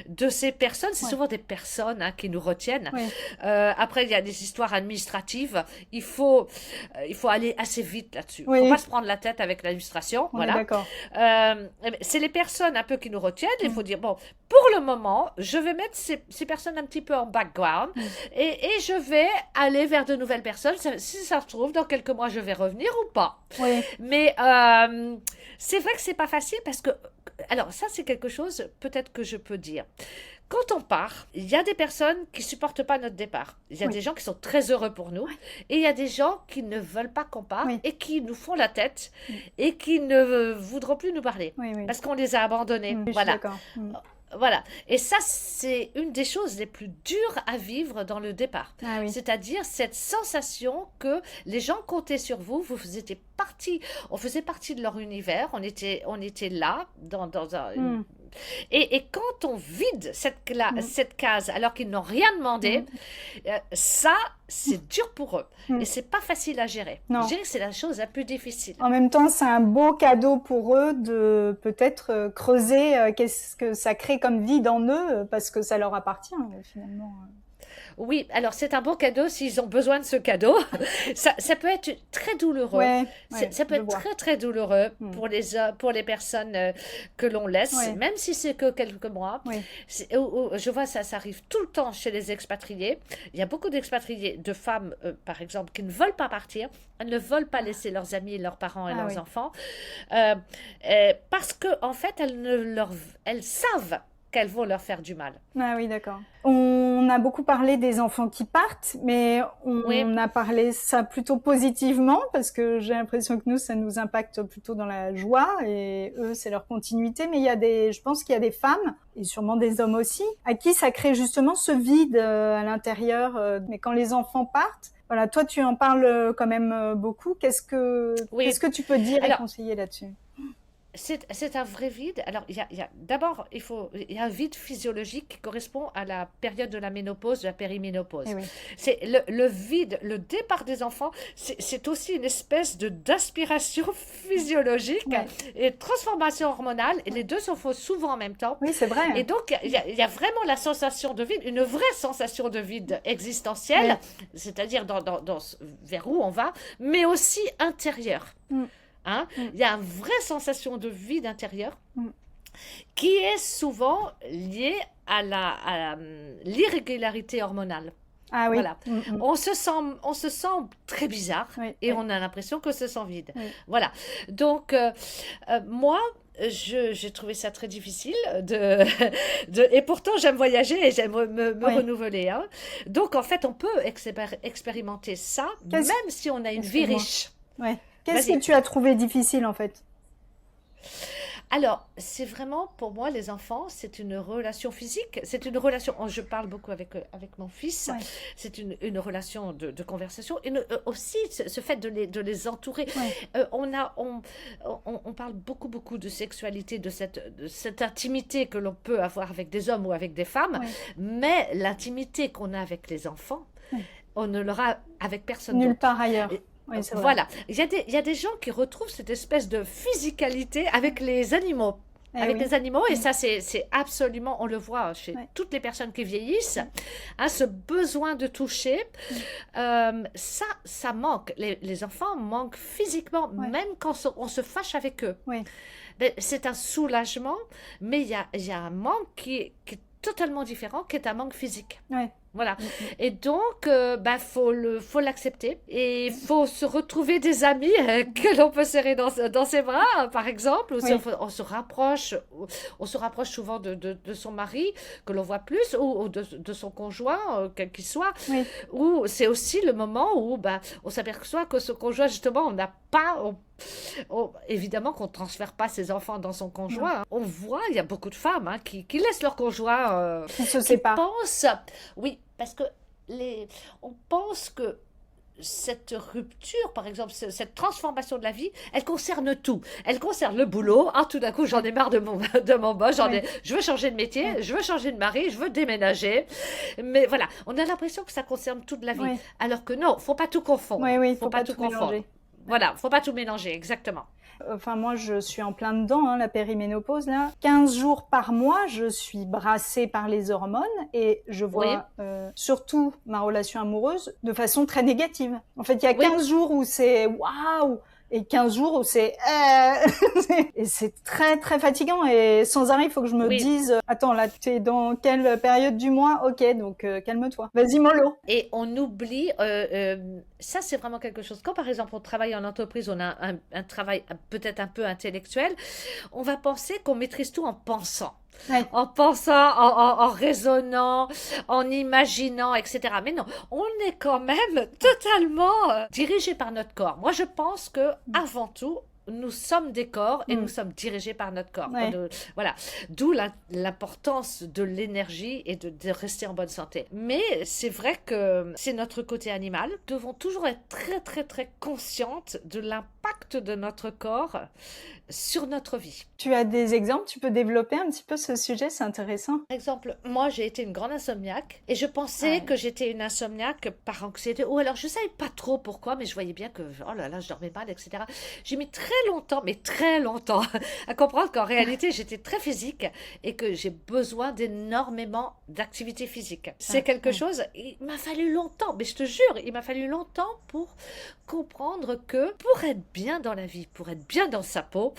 de ces personnes. C'est souvent des personnes qui nous retiennent. Après, il y a des histoires administratives. Il faut aller assez vite là-dessus. Il ne faut pas se prendre la tête avec l'administration. Voilà. D'accord. C'est les personnes un peu qui nous retiennent. Il faut dire, bon, pour le moment, je vais mettre ces personnes un petit peu en background et je vais aller vers de nouvelles personnes. Si ça se trouve, dans quelques mois, je vais revenir ou pas. Mais c'est vrai que c'est pas facile parce que, alors ça, c'est quelque chose peut-être que je peux dire. quand on part, il y a des personnes qui supportent pas notre départ. Il y a Oui. des gens qui sont très heureux pour nous et il y a des gens qui ne veulent pas qu'on parte Oui. et qui nous font la tête et qui ne voudront plus nous parler Oui, oui. parce qu'on les a abandonnés. Je suis Voilà. d'accord. Voilà. Et ça, c'est une des choses les plus dures à vivre dans le départ. Ah oui. C'est-à-dire cette sensation que les gens comptaient sur vous, vous étiez partis, on faisait partie de leur univers, on était là, dans un... Et quand on vide cette case alors qu'ils n'ont rien demandé, ça, c'est dur pour eux. Et c'est pas facile à gérer. Non. Je dirais que c'est la chose la plus difficile. En même temps, c'est un beau cadeau pour eux de peut-être creuser qu'est-ce que ça crée comme vide en eux, parce que ça leur appartient finalement. Oui, alors c'est un bon cadeau s'ils ont besoin de ce cadeau. Ça peut être très douloureux. Ouais, Ça peut je être vois. très très douloureux pour les personnes que l'on laisse, Ouais. même si c'est que quelques mois. Oui. Je vois ça arrive tout le temps chez les expatriés. Il y a beaucoup d'expatriés, de femmes par exemple, qui ne veulent pas partir. Elles ne veulent pas laisser leurs amis, leurs parents et Ah leurs oui. enfants parce que en fait elles savent qu'elles vont leur faire du mal. Ah oui, d'accord. On a beaucoup parlé des enfants qui partent, mais Oui. on a parlé ça plutôt positivement, parce que j'ai l'impression que nous, ça nous impacte plutôt dans la joie, et eux, c'est leur continuité. Mais je pense qu'il y a des femmes, et sûrement des hommes aussi, à qui ça crée justement ce vide à l'intérieur. Mais quand les enfants partent, voilà, toi, tu en parles quand même beaucoup. Qu'est-ce que tu peux dire et conseiller là-dessus? C'est un vrai vide. Alors, d'abord, il y a un vide physiologique qui correspond à la période de la ménopause, de la périménopause. Eh oui. C'est le vide, le départ des enfants, c'est aussi une espèce d'aspiration physiologique et de transformation hormonale, et les deux se font souvent en même temps. Oui, c'est vrai. Et donc, il y a vraiment la sensation de vide, une vraie sensation de vide existentiel, c'est-à-dire vers où on va, mais aussi intérieur. Hein? Il y a une vraie sensation de vide intérieur qui est souvent liée à l'irrégularité hormonale. Ah oui. Voilà. On se sent très bizarre et on a l'impression que se sent vide. Voilà. Donc, moi, j'ai trouvé ça très difficile et pourtant j'aime voyager et j'aime me renouveler. Hein. Donc, en fait, on peut expérimenter ça même si on a une vie riche. Ouais. Qu'est-ce que tu as trouvé difficile en fait? Alors, c'est vraiment, pour moi, les enfants, c'est une relation physique, c'est une relation, je parle beaucoup avec mon fils, c'est une relation de conversation, et aussi ce fait de les entourer. On parle beaucoup de sexualité, de cette intimité que l'on peut avoir avec des hommes ou avec des femmes, mais l'intimité qu'on a avec les enfants, on ne l'aura avec personne d'autre. Nulle part ailleurs. Oui, voilà, il y a des gens qui retrouvent cette espèce de physicalité avec les animaux. Les animaux, et ça c'est absolument, on le voit chez toutes les personnes qui vieillissent, hein, ce besoin de toucher, ça manque. Les enfants manquent physiquement, même quand on se fâche avec eux. C'est un soulagement, mais il y a un manque qui est totalement différent, qui est un manque physique. Voilà. Et donc, faut l'accepter. Et il faut se retrouver des amis que l'on peut serrer dans ses bras, par exemple. On se rapproche souvent de son mari, que l'on voit plus, ou de son conjoint, quel qu'il soit. Ou c'est aussi le moment où on s'aperçoit que ce conjoint, justement, on n'a pas... évidemment qu'on ne transfère pas ses enfants dans son conjoint. On voit, il y a beaucoup de femmes qui laissent leur conjoint... qui se séparent. Oui, parce que on pense que cette rupture, par exemple, cette transformation de la vie, elle concerne tout. Elle concerne le boulot. Ah, tout d'un coup, j'en ai marre de mon boss. Je veux changer de métier, je veux changer de mari, je veux déménager. Mais voilà, on a l'impression que ça concerne toute la vie. Alors que non, faut pas tout confondre. Faut pas tout confondre. Voilà, faut pas tout mélanger, exactement. Enfin, moi, je suis en plein dedans, la périménopause, là. 15 jours par mois, je suis brassée par les hormones et je vois surtout ma relation amoureuse de façon très négative. En fait, il y a 15 jours où c'est waouh, et 15 jours où c'est et c'est très très fatigant, et sans arrêt il faut que je me dise attends, là t'es dans quelle période du mois? Ok, donc calme-toi, vas-y mollo. Et on oublie ça, c'est vraiment quelque chose. Quand par exemple on travaille en entreprise, on a un travail peut-être un peu intellectuel, on va penser qu'on maîtrise tout en pensant. Ouais. en pensant, en raisonnant, en imaginant, etc. Mais non, on est quand même totalement dirigé par notre corps. Moi, je pense que avant tout, nous sommes des corps et nous Mm. sommes dirigés par notre corps. Ouais. Voilà, d'où l'importance de l'énergie et de rester en bonne santé. Mais c'est vrai que c'est notre côté animal. Nous devons toujours être très, très, très conscientes de l'impact de notre corps sur notre vie. Tu as des exemples? Tu peux développer un petit peu ce sujet? C'est intéressant. Par exemple, moi j'ai été une grande insomniaque et je pensais Ouais. que j'étais une insomniaque par anxiété ou alors je savais pas trop pourquoi, mais je voyais bien que oh là là je dormais mal, etc. J'ai mis très longtemps, mais très longtemps à comprendre qu'en réalité j'étais très physique et que j'ai besoin d'énormément d'activité physique. C'est quelque Ouais. chose, il m'a fallu longtemps, mais je te jure, il m'a fallu longtemps pour comprendre que pour être bien dans la vie, pour être bien dans sa peau,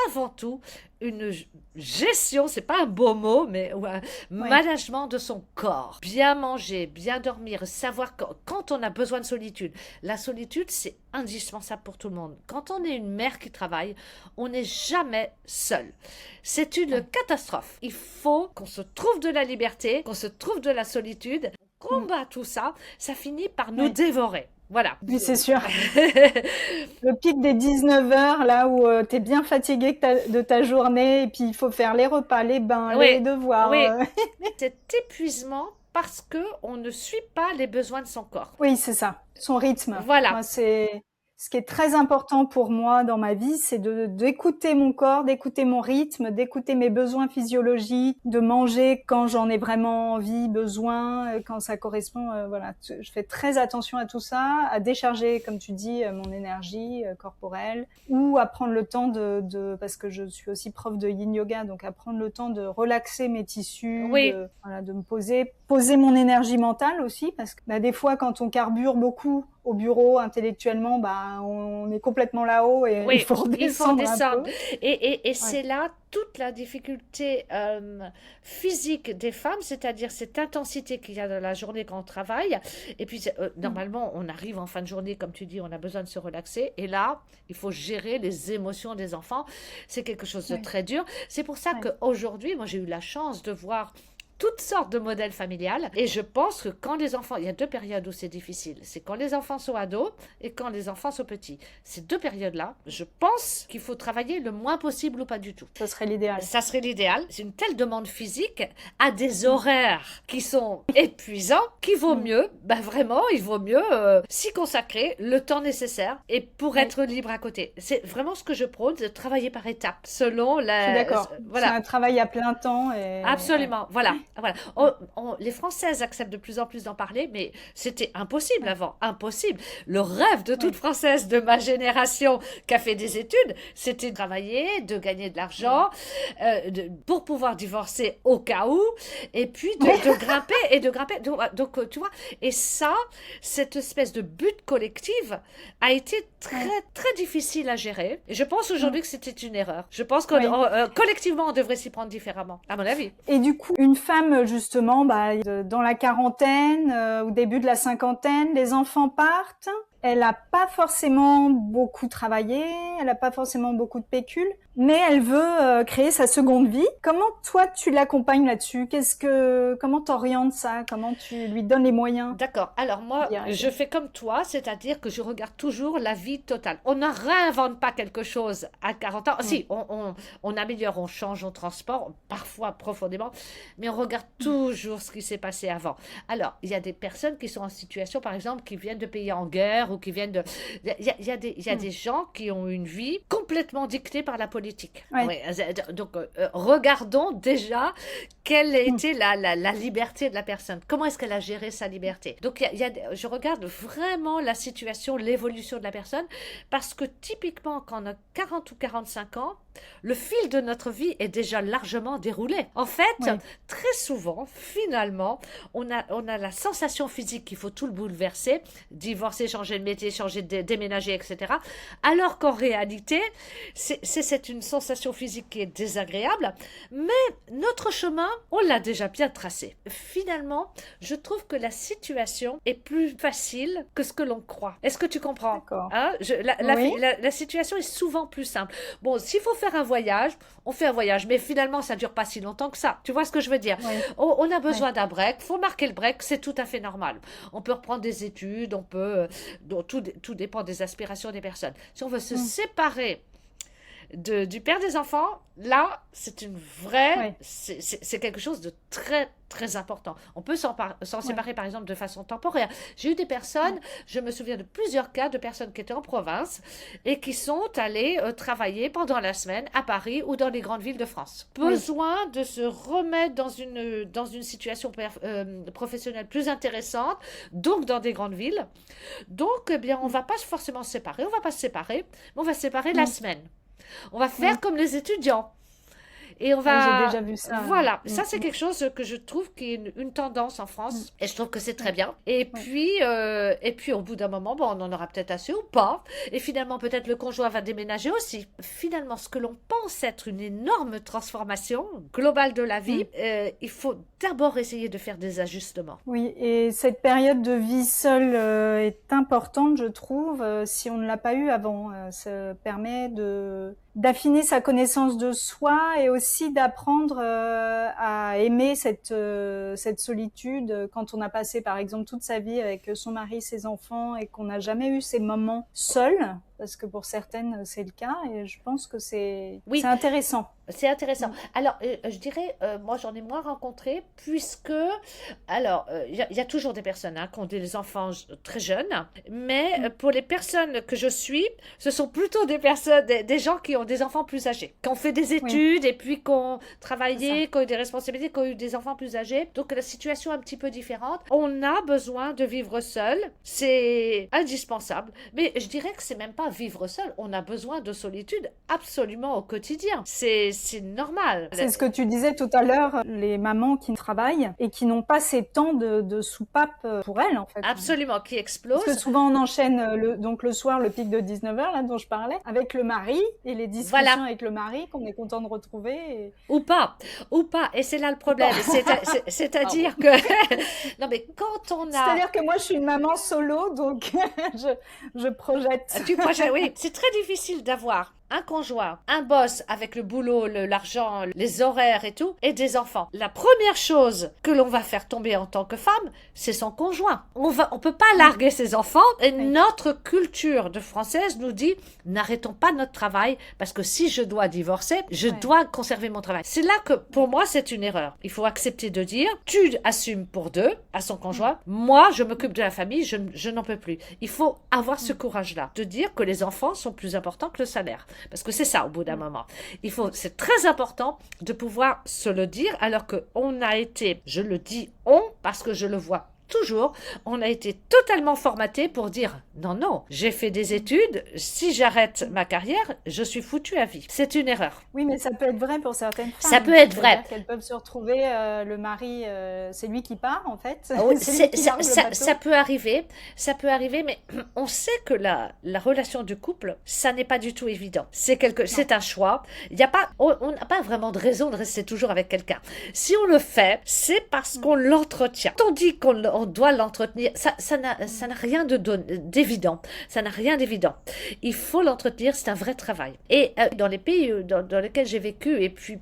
avant tout une gestion, c'est pas un beau mot, mais un Ouais. management de son corps. Bien manger, bien dormir, savoir quand on a besoin de solitude. La solitude, c'est indispensable pour tout le monde. Quand on est une mère qui travaille, on n'est jamais seul. C'est une Ouais. catastrophe. Il faut qu'on se trouve de la liberté, qu'on se trouve de la solitude. On Mm. combat tout ça, ça finit par nous Ouais. dévorer. Voilà. Oui, c'est sûr. Le pic des 19 heures, là où tu es bien fatigué de ta journée, et puis il faut faire les repas, les bains, les Oui, devoirs. oui. Cet épuisement parce que on ne suit pas les besoins de son corps. Oui, c'est ça. Son rythme. Voilà. Moi, c'est ce qui est très important pour moi dans ma vie, c'est d'écouter mon corps, d'écouter mon rythme, d'écouter mes besoins physiologiques, de manger quand j'en ai vraiment envie, besoin, quand ça correspond. Voilà, je fais très attention à tout ça, à décharger, comme tu dis, mon énergie corporelle, ou à prendre le temps parce que je suis aussi prof de Yin Yoga, donc à prendre le temps de relaxer mes tissus, Oui. de me poser mon énergie mentale aussi, parce que des fois, quand on carbure beaucoup au bureau intellectuellement, on est complètement là-haut et Oui, il faut redescendre un peu. Et c'est là toute la difficulté physique des femmes, c'est-à-dire cette intensité qu'il y a dans la journée quand on travaille. Et puis, normalement, on arrive en fin de journée, comme tu dis, on a besoin de se relaxer. Et là, il faut gérer les émotions des enfants. C'est quelque chose de très dur. C'est pour ça qu'aujourd'hui, moi, j'ai eu la chance de voir toutes sortes de modèles familiales. Et je pense que quand les enfants, il y a deux périodes où c'est difficile. C'est quand les enfants sont ados et quand les enfants sont petits. Ces deux périodes-là, je pense qu'il faut travailler le moins possible ou pas du tout. Ça serait l'idéal. Ça serait l'idéal. C'est une telle demande physique à des horaires qui sont épuisants qu'il vaut mieux, vraiment, il vaut mieux s'y consacrer le temps nécessaire et pour être libre à côté. C'est vraiment ce que je prône, de travailler par étapes, selon la... Je suis d'accord. Voilà. C'est un travail à plein temps. Absolument, voilà. Les Françaises acceptent de plus en plus d'en parler, mais c'était impossible avant, impossible. Le rêve de toute Française de ma génération qui a fait des études, c'était de travailler, de gagner de l'argent, pour pouvoir divorcer au cas où, et puis de grimper et de grimper. Donc, tu vois, et ça, cette espèce de butte collective a été très, très difficile à gérer. Et je pense aujourd'hui que c'était une erreur. Je pense que collectivement, on devrait s'y prendre différemment, à mon avis. Et du coup, une femme, justement, dans la quarantaine, au début de la cinquantaine, les enfants partent. Elle n'a pas forcément beaucoup travaillé, elle n'a pas forcément beaucoup de pécule, mais elle veut créer sa seconde vie. Comment toi tu l'accompagnes là-dessus? Comment t'orientes ça? Comment tu lui donnes les moyens? D'accord. Alors moi, je fais comme toi, c'est-à-dire que je regarde toujours la vie totale. On ne réinvente pas quelque chose à 40 ans. Si, on améliore, on change, on transporte, parfois profondément, mais on regarde toujours ce qui s'est passé avant. Alors, il y a des personnes qui sont en situation, par exemple, qui viennent de pays en guerre ou qui viennent de... Il y a des gens qui ont une vie complètement dictée par la politique. Ouais, donc, regardons déjà quelle a été la liberté de la personne. Comment est-ce qu'elle a géré sa liberté? Donc, je regarde vraiment la situation, l'évolution de la personne, parce que typiquement, quand on a 40 ou 45 ans, le fil de notre vie est déjà largement déroulé. En fait, très souvent, finalement, on a la sensation physique qu'il faut tout le bouleverser, divorcer, changer de métier, changer de déménager, etc. Alors qu'en réalité, c'est une sensation physique qui est désagréable, mais notre chemin, on l'a déjà bien tracé. Finalement, je trouve que la situation est plus facile que ce que l'on croit. Est-ce que tu comprends? D'accord. Hein? La situation est souvent plus simple. Bon, s'il faut faire faire un voyage, on fait un voyage, mais finalement, ça dure pas si longtemps que ça. Tu vois ce que je veux dire? Oui, On a besoin oui, d'un break, faut marquer le break, c'est tout à fait normal. On peut reprendre des études, on peut, donc tout dépend des aspirations des personnes. Si on veut se mm, séparer du père des enfants, là, c'est une vraie, oui, c'est quelque chose de très, très important. On peut s'en oui, séparer, par exemple, de façon temporaire. J'ai eu des personnes, oui, je me souviens de plusieurs cas de personnes qui étaient en province et qui sont allées travailler pendant la semaine à Paris ou dans les grandes villes de France. oui, Besoin de se remettre dans une situation professionnelle plus intéressante, donc dans des grandes villes. Donc, eh bien, on mm, va pas forcément se séparer, on va pas se séparer, mais on va se séparer la mm, semaine. On va faire oui. comme les étudiants. Et on Oui, j'ai va... déjà vu ça. Voilà, Mm, ça c'est mm, quelque chose que je trouve qui est une tendance en mm, France et je trouve que c'est très oui, bien. oui, Et puis au bout d'un moment, bon, on en aura peut-être assez ou pas. Et finalement, peut-être le conjoint va déménager aussi. Finalement, ce que l'on pense être une énorme transformation globale de la vie, mm. il faut d'abord essayer de faire des ajustements. Oui, et cette période de vie seule est importante, je trouve, si on ne l'a pas eu avant. Ça permet de d'affiner sa connaissance de soi et aussi d'apprendre à aimer cette solitude quand on a passé, par exemple, toute sa vie avec son mari, ses enfants et qu'on n'a jamais eu ces moments seuls, parce que pour certaines, c'est le cas, et je pense que c'est Oui, intéressant. c'est intéressant. Mm, Alors, je dirais, moi, j'en ai moins rencontré, puisque, alors, il y a toujours des personnes qui ont des enfants très jeunes, mais mm, pour les personnes que je suis, ce sont plutôt des personnes, des gens qui ont des enfants plus âgés, qui ont fait des oui, études et puis qui ont c'est ça. travaillé, qui ont eu des responsabilités, qui ont eu des enfants plus âgés. Donc, la situation est un petit peu différente. On a besoin de vivre seul, c'est indispensable, mais je dirais que c'est même pas vivre seul, on a besoin de solitude absolument au quotidien. C'est normal. C'est ce que tu disais tout à l'heure, les mamans qui travaillent et qui n'ont pas ces temps de soupape pour elles, en fait. Absolument, qui Parce que explose. souvent on enchaîne donc le soir le pic de 19h là dont je parlais avec le mari et les discussions Voilà. avec le mari qu'on est content de retrouver Ou pas, ou pas. Et c'est là le ou pas. problème. Pardon. C'est-à-dire que, non mais quand on a, C'est-à-dire que moi je suis une maman solo donc je, je projette. tu projettes, oui, c'est très difficile d'avoir un conjoint, un boss avec le boulot, l'argent, les horaires et tout, et des enfants. La première chose que l'on va faire tomber en tant que femme, c'est son conjoint. On peut pas larguer ses enfants et Oui. notre culture de française nous dit n'arrêtons pas notre travail parce que si je dois divorcer, je Ouais. dois conserver mon travail. C'est là que pour moi c'est une erreur. Il faut accepter de dire tu assumes pour deux à son conjoint, moi je m'occupe de la famille, je n'en peux plus. Il faut avoir ce courage-là de dire que les enfants sont plus importants que le salaire. Parce que c'est ça au bout d'un moment. C'est très important de pouvoir se le dire alors qu'on a été, je le dis on, parce que je le vois toujours, on a été totalement formaté pour dire non, non, j'ai fait des études, si j'arrête ma carrière, je suis foutu à vie. C'est une erreur. Oui, mais ça peut être vrai pour certaines Ça femmes. peut être vrai. C'est-à-dire qu'elles peuvent se retrouver, le mari, c'est lui qui part en fait, Oui, c'est lui qui largue le bateau. ça peut arriver, mais on sait que la relation du couple, ça n'est pas du tout évident. C'est un choix. Il y a pas, on n'a pas vraiment de raison de rester toujours avec quelqu'un. Si on le fait, c'est parce qu'on l'entretient. Quand on dit qu'on doit l'entretenir, ça n'a rien d'évident. Ça n'a rien d'évident. Il faut l'entretenir, c'est un vrai travail. Et dans les pays dans lesquels j'ai vécu, et puis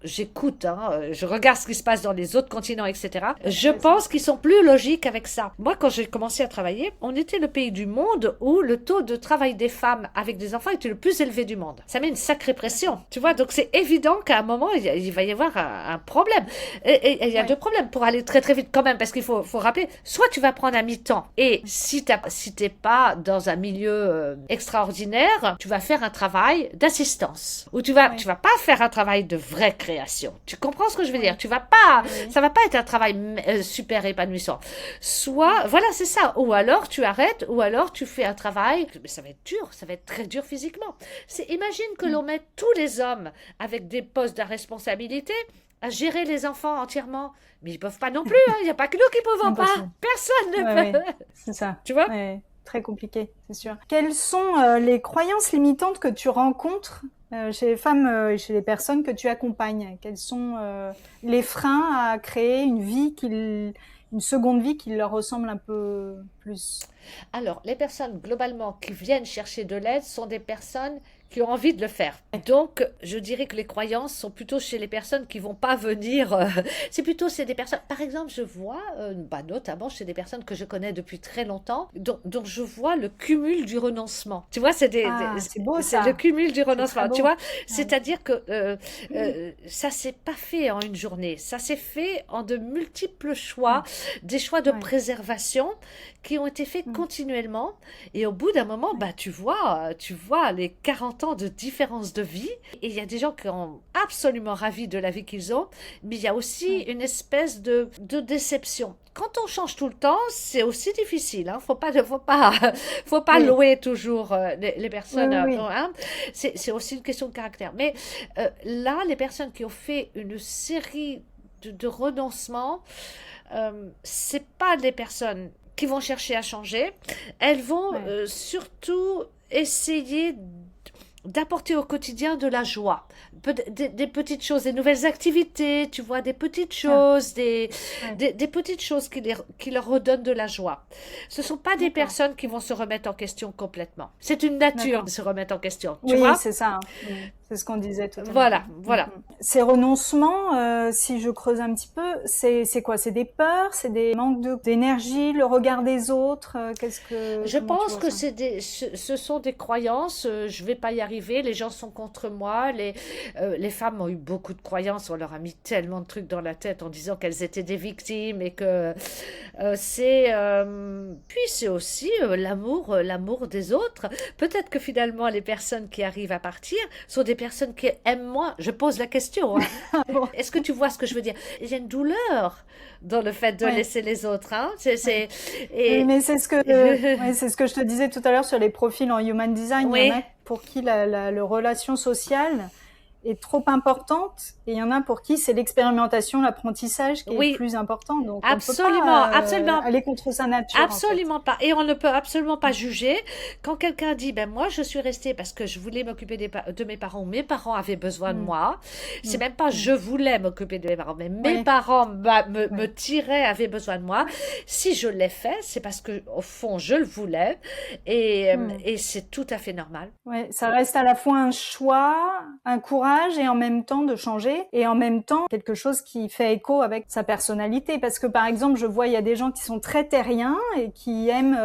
j'écoute, je regarde ce qui se passe dans les autres continents, etc. Je pense qu'ils sont plus logiques avec ça. Moi, quand j'ai commencé à travailler, on était le pays du monde où le taux de travail des femmes avec des enfants était le plus élevé du monde. Ça met une sacrée pression, tu vois. Donc c'est évident qu'à un moment, il va y avoir un problème. Et il y a deux problèmes pour aller très très vite quand même, parce qu'il faut rappeler, soit tu vas prendre un mi-temps, et si t'es pas dans un milieu extraordinaire, tu vas faire un travail d'assistance, ou tu vas pas faire un travail de vraie création. Tu comprends ce que je veux dire? Tu vas pas, ça va pas être un travail super épanouissant. Soit, voilà, c'est ça. Ou alors tu arrêtes, ou alors tu fais un travail, mais ça va être dur, ça va être très dur physiquement. Imagine que l'on met tous les hommes avec des postes de responsabilité à gérer les enfants entièrement. Mais ils peuvent pas non plus, il n'y a pas que nous qui pouvons pas. Personne ne peut. C'est ça. Tu vois? Très compliqué, c'est sûr. Quelles sont les croyances limitantes que tu rencontres chez les femmes et chez les personnes que tu accompagnes? Quels sont les freins à créer une seconde vie qui leur ressemble un peu plus? Alors, les personnes globalement qui viennent chercher de l'aide sont des personnes qui ont envie de le faire. Donc, je dirais que les croyances sont plutôt chez les personnes qui vont pas venir. C'est des personnes. Par exemple, je vois, notamment chez des personnes que je connais depuis très longtemps, dont je vois le cumul du renoncement. Tu vois, c'est beau, c'est ça. le cumul du renoncement. Tu vois, Ouais. c'est-à-dire que ça s'est pas fait en une journée. Ça s'est fait en de multiples choix, des choix de préservation qui ont été faits continuellement. Et au bout d'un moment, tu vois les 40 ans de différence de vie. Et il y a des gens qui sont absolument ravis de la vie qu'ils ont, mais il y a aussi une espèce de déception. Quand on change tout le temps, c'est aussi difficile. Hein. Faut pas louer toujours les personnes. Hein. C'est aussi une question de caractère. Mais là, les personnes qui ont fait une série de renoncements, c'est pas des personnes qui vont chercher à changer. Elles vont surtout essayer d'apporter au quotidien de la joie, des petites choses, des nouvelles activités, tu vois, des petites choses, des petites choses qui leur redonnent de la joie. Ce ne sont pas des personnes qui vont se remettre en question complètement. C'est une nature de se remettre en question, tu vois? Oui, c'est ça. C'est ce qu'on disait tout à l'heure. Voilà. Ces renoncements, si je creuse un petit peu, c'est quoi? C'est des peurs, c'est des manques d'énergie, le regard des autres. Je pense que ce sont des croyances. Je vais pas y arriver. Les gens sont contre moi. Les femmes ont eu beaucoup de croyances. On leur a mis tellement de trucs dans la tête en disant qu'elles étaient des victimes et que puis c'est aussi l'amour des autres. Peut-être que finalement les personnes qui arrivent à partir sont des personnes qui aiment moins. Je pose la question. Hein. Est-ce que tu vois ce que je veux dire? Il y a une douleur dans le fait de laisser les autres. Hein. Mais c'est ce que je te disais tout à l'heure sur les profils en Human Design. Il y en a pour qui la relation sociale est trop importante et il y en a pour qui c'est l'expérimentation, l'apprentissage qui est le plus important. Donc absolument, on peut pas aller contre sa nature. Absolument pas. Et on ne peut absolument pas juger quand quelqu'un dit moi je suis restée parce que je voulais m'occuper de mes parents. Mes parents avaient besoin de moi. C'est même pas je voulais m'occuper de mes parents, mais mes parents me tiraient, avaient besoin de moi. Si je l'ai fait, c'est parce que au fond je le voulais et c'est tout à fait normal. Ouais, ça reste à la fois un choix, un courage et en même temps de changer et en même temps quelque chose qui fait écho avec sa personnalité parce que par exemple je vois il y a des gens qui sont très terriens et qui aiment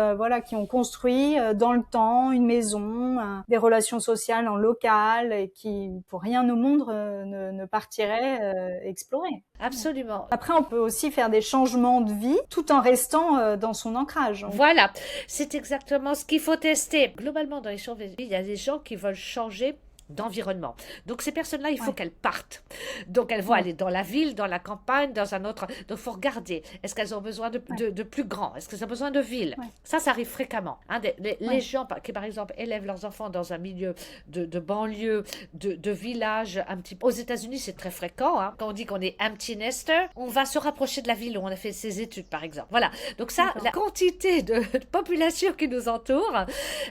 qui ont construit dans le temps une maison, des relations sociales en local et qui pour rien au monde ne partiraient explorer. Absolument. Après on peut aussi faire des changements de vie tout en restant dans son ancrage. Voilà, c'est exactement ce qu'il faut tester. Globalement dans les changements de vie, il y a des gens qui veulent changer d'environnement. Donc ces personnes-là, il faut qu'elles partent. Donc elles vont aller dans la ville, dans la campagne, dans un autre... Donc il faut regarder, est-ce qu'elles ont besoin de plus grand? Est-ce qu'elles ont besoin de ville? Ça arrive fréquemment. Hein, les gens qui, par exemple, élèvent leurs enfants dans un milieu de banlieue, de village, un petit peu... Aux États-Unis, c'est très fréquent. Hein. Quand on dit qu'on est empty nester, on va se rapprocher de la ville où on a fait ses études, par exemple. Voilà. Donc ça, la quantité de population qui nous entoure,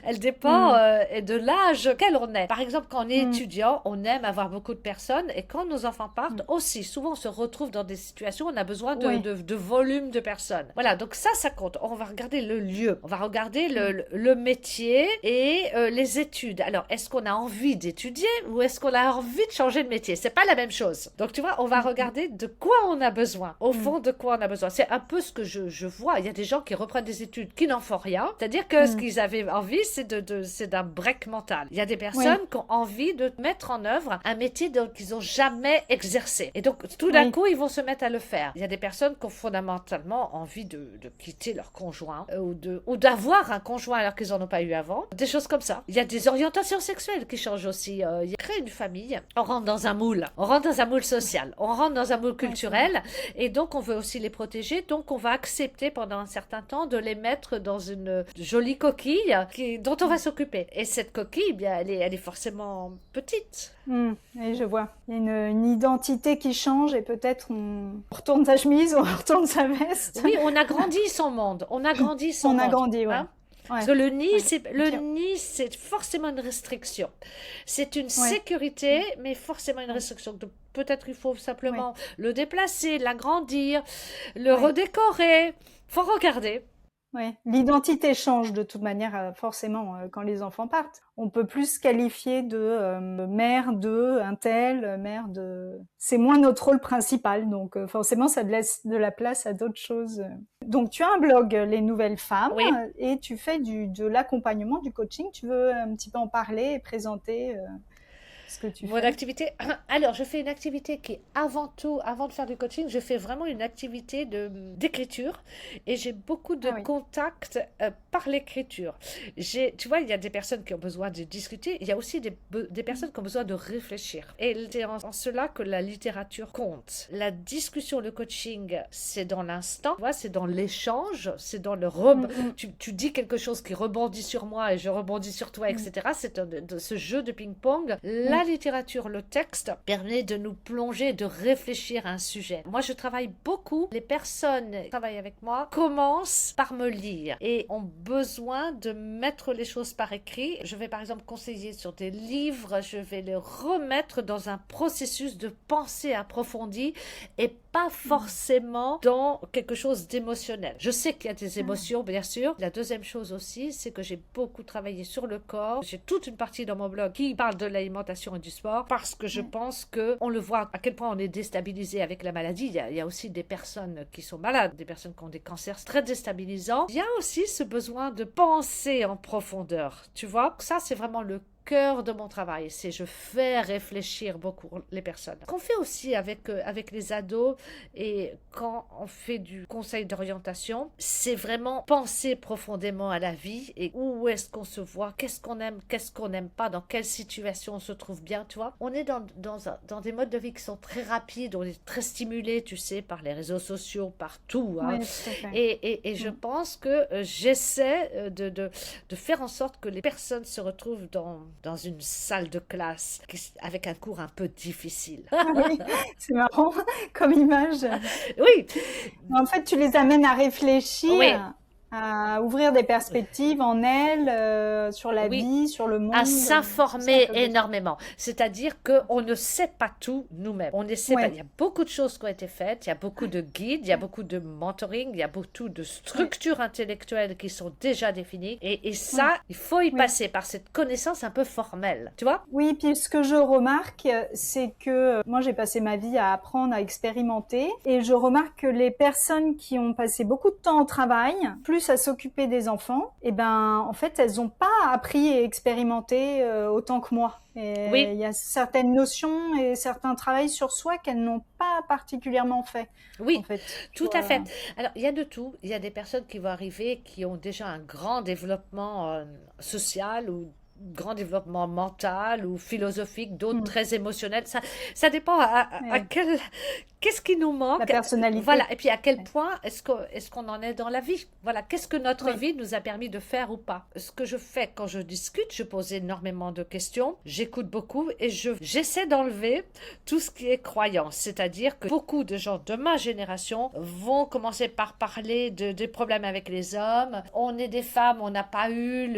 elle dépend de l'âge auquel on est. Par exemple, quand on est étudiant, on aime avoir beaucoup de personnes et quand nos enfants partent aussi, souvent on se retrouve dans des situations où on a besoin de volume de personnes. Voilà, donc ça compte. On va regarder le lieu, on va regarder le métier et les études. Alors, est-ce qu'on a envie d'étudier ou est-ce qu'on a envie de changer de métier? C'est pas la même chose. Donc, tu vois, on va regarder de quoi on a besoin. Au fond, de quoi on a besoin. C'est un peu ce que je vois. Il y a des gens qui reprennent des études qui n'en font rien. C'est-à-dire que ce qu'ils avaient envie, c'est d'un break mental. Il y a des personnes qui ont envie de mettre en œuvre un métier qu'ils n'ont jamais exercé. Et donc, tout d'un coup, ils vont se mettre à le faire. Il y a des personnes qui ont fondamentalement envie de quitter leur conjoint ou d'avoir un conjoint alors qu'ils n'en ont pas eu avant. Des choses comme ça. Il y a des orientations sexuelles qui changent aussi. Il y a créer une famille, on rentre dans un moule. On rentre dans un moule social. On rentre dans un moule culturel. Et donc, on veut aussi les protéger. Donc, on va accepter pendant un certain temps de les mettre dans une jolie coquille dont on va s'occuper. Et cette coquille, bien, elle est forcément petite. Oui, je vois. Il y a une identité qui change et peut-être on retourne sa chemise, on retourne sa veste. Oui, on agrandit son monde. On agrandit son monde. On agrandit, hein. Parce que le nid, c'est forcément une restriction. C'est une sécurité, mais forcément une restriction. Donc, peut-être il faut simplement le déplacer, l'agrandir, le redécorer. Faut regarder. Ouais, l'identité change de toute manière, forcément, quand les enfants partent. On peut plus se qualifier de mère de un tel, mère de. C'est moins notre rôle principal, donc forcément ça laisse de la place à d'autres choses. Donc tu as un blog, Les Nouvelles Femmes, Oui. et tu fais de l'accompagnement, du coaching. Tu veux un petit peu en parler et présenter ce que tu Mon fais? activité, alors je fais une activité qui est avant tout, avant de faire du coaching, je fais vraiment une activité d'écriture et j'ai beaucoup de Ah oui. contacts par l'écriture. Tu vois, il y a des personnes qui ont besoin de discuter, il y a aussi des personnes qui ont besoin de réfléchir. Et c'est en cela que la littérature compte. La discussion, le coaching, c'est dans l'instant, tu vois, c'est dans l'échange, c'est dans tu dis quelque chose qui rebondit sur moi et je rebondis sur toi, etc. C'est ce jeu de ping-pong. La littérature, le texte, permet de nous plonger, de réfléchir à un sujet. Moi, je travaille beaucoup. Les personnes qui travaillent avec moi commencent par me lire et ont besoin de mettre les choses par écrit. Je vais par exemple conseiller sur des livres, je vais les remettre dans un processus de pensée approfondie et pas forcément dans quelque chose d'émotionnel. Je sais qu'il y a des émotions, bien sûr. La deuxième chose aussi, c'est que j'ai beaucoup travaillé sur le corps. J'ai toute une partie dans mon blog qui parle de l'alimentation et du sport parce que je pense que on le voit à quel point on est déstabilisé avec la maladie. Il y a aussi des personnes qui sont malades, des personnes qui ont des cancers très déstabilisants. Il y a aussi ce besoin de penser en profondeur. Tu vois, ça c'est vraiment le cœur de mon travail, c'est je fais réfléchir beaucoup les personnes. Ce qu'on fait aussi avec les ados et quand on fait du conseil d'orientation, c'est vraiment penser profondément à la vie et où est-ce qu'on se voit, qu'est-ce qu'on n'aime pas, dans quelle situation on se trouve bien, tu vois. On est dans des modes de vie qui sont très rapides, on est très stimulé, tu sais, par les réseaux sociaux, partout. Hein. Oui, tout à fait. Et je pense que j'essaie de faire en sorte que les personnes se retrouvent dans une salle de classe avec un cours un peu difficile. Ah oui, c'est marrant comme image. Oui, En fait, tu les amènes à réfléchir, oui, à ouvrir des perspectives en elles, sur la oui. vie, sur le monde, À tout ça, s'informer comme ça. énormément. C'est-à-dire qu'on ne sait pas tout nous-mêmes. On ne sait pas. Il Ouais, y a beaucoup de choses qui ont été faites, il y a beaucoup de guides, il y a beaucoup de mentoring, il y a beaucoup de ouais, structures intellectuelles qui sont déjà définies. Et ouais, ça, il faut y oui. passer par cette connaissance un peu formelle. Tu vois? Oui, puis ce que je remarque, c'est que moi j'ai passé ma vie à apprendre, à expérimenter, et je remarque que les personnes qui ont passé beaucoup de temps au travail, plus à s'occuper des enfants, eh ben en fait elles n'ont pas appris et expérimenté autant que moi. Et Oui, il y a certaines notions et certains travails sur soi qu'elles n'ont pas particulièrement fait, en oui, fait. Tu tout à fait. vois. Alors, il y a de tout. Il y a des personnes qui vont arriver qui ont déjà un grand développement social ou grand développement mental ou philosophique, d'autres Hmm. très émotionnels. Ça dépend à Ouais. quel, qu'est-ce qui nous La manque. Voilà. personnalité. Et puis à quel Ouais. point est-ce qu'on en est dans la vie. Voilà. Qu'est-ce que notre Oui. vie nous a permis de faire ou pas. Ce que je fais quand je discute, je pose énormément de questions, j'écoute beaucoup et j'essaie d'enlever tout ce qui est croyance. C'est-à-dire que beaucoup de gens de ma génération vont commencer par parler des problèmes avec les hommes. On est des femmes, on n'a pas eu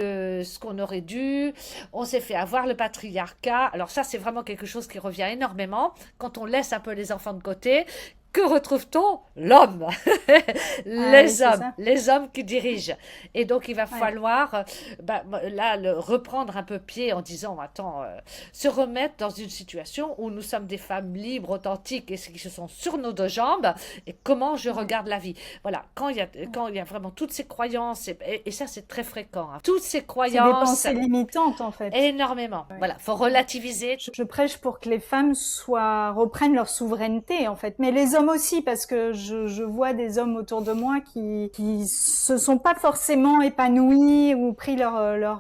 ce qu'on aurait dû. On s'est fait avoir le patriarcat. Alors ça, c'est vraiment quelque chose qui revient énormément quand on laisse un peu les enfants de côté. Que retrouve-t-on? L'homme. Ah oui, c'est ça. Les hommes qui dirigent. Et donc, il va Ouais. falloir, là, reprendre un peu pied en disant, attends, se remettre dans une situation où nous sommes des femmes libres, authentiques et qui se sont sur nos deux jambes. Et comment je Ouais. regarde la vie. Voilà, quand il y a vraiment toutes ces croyances, et ça, c'est très fréquent, hein, toutes ces C'est des croyances, pensées limitantes, en fait. énormément. Ouais. Voilà, faut relativiser. Je prêche pour que les femmes reprennent leur souveraineté, en fait. Mais les hommes aussi, parce que je vois des hommes autour de moi qui se sont pas forcément épanouis ou pris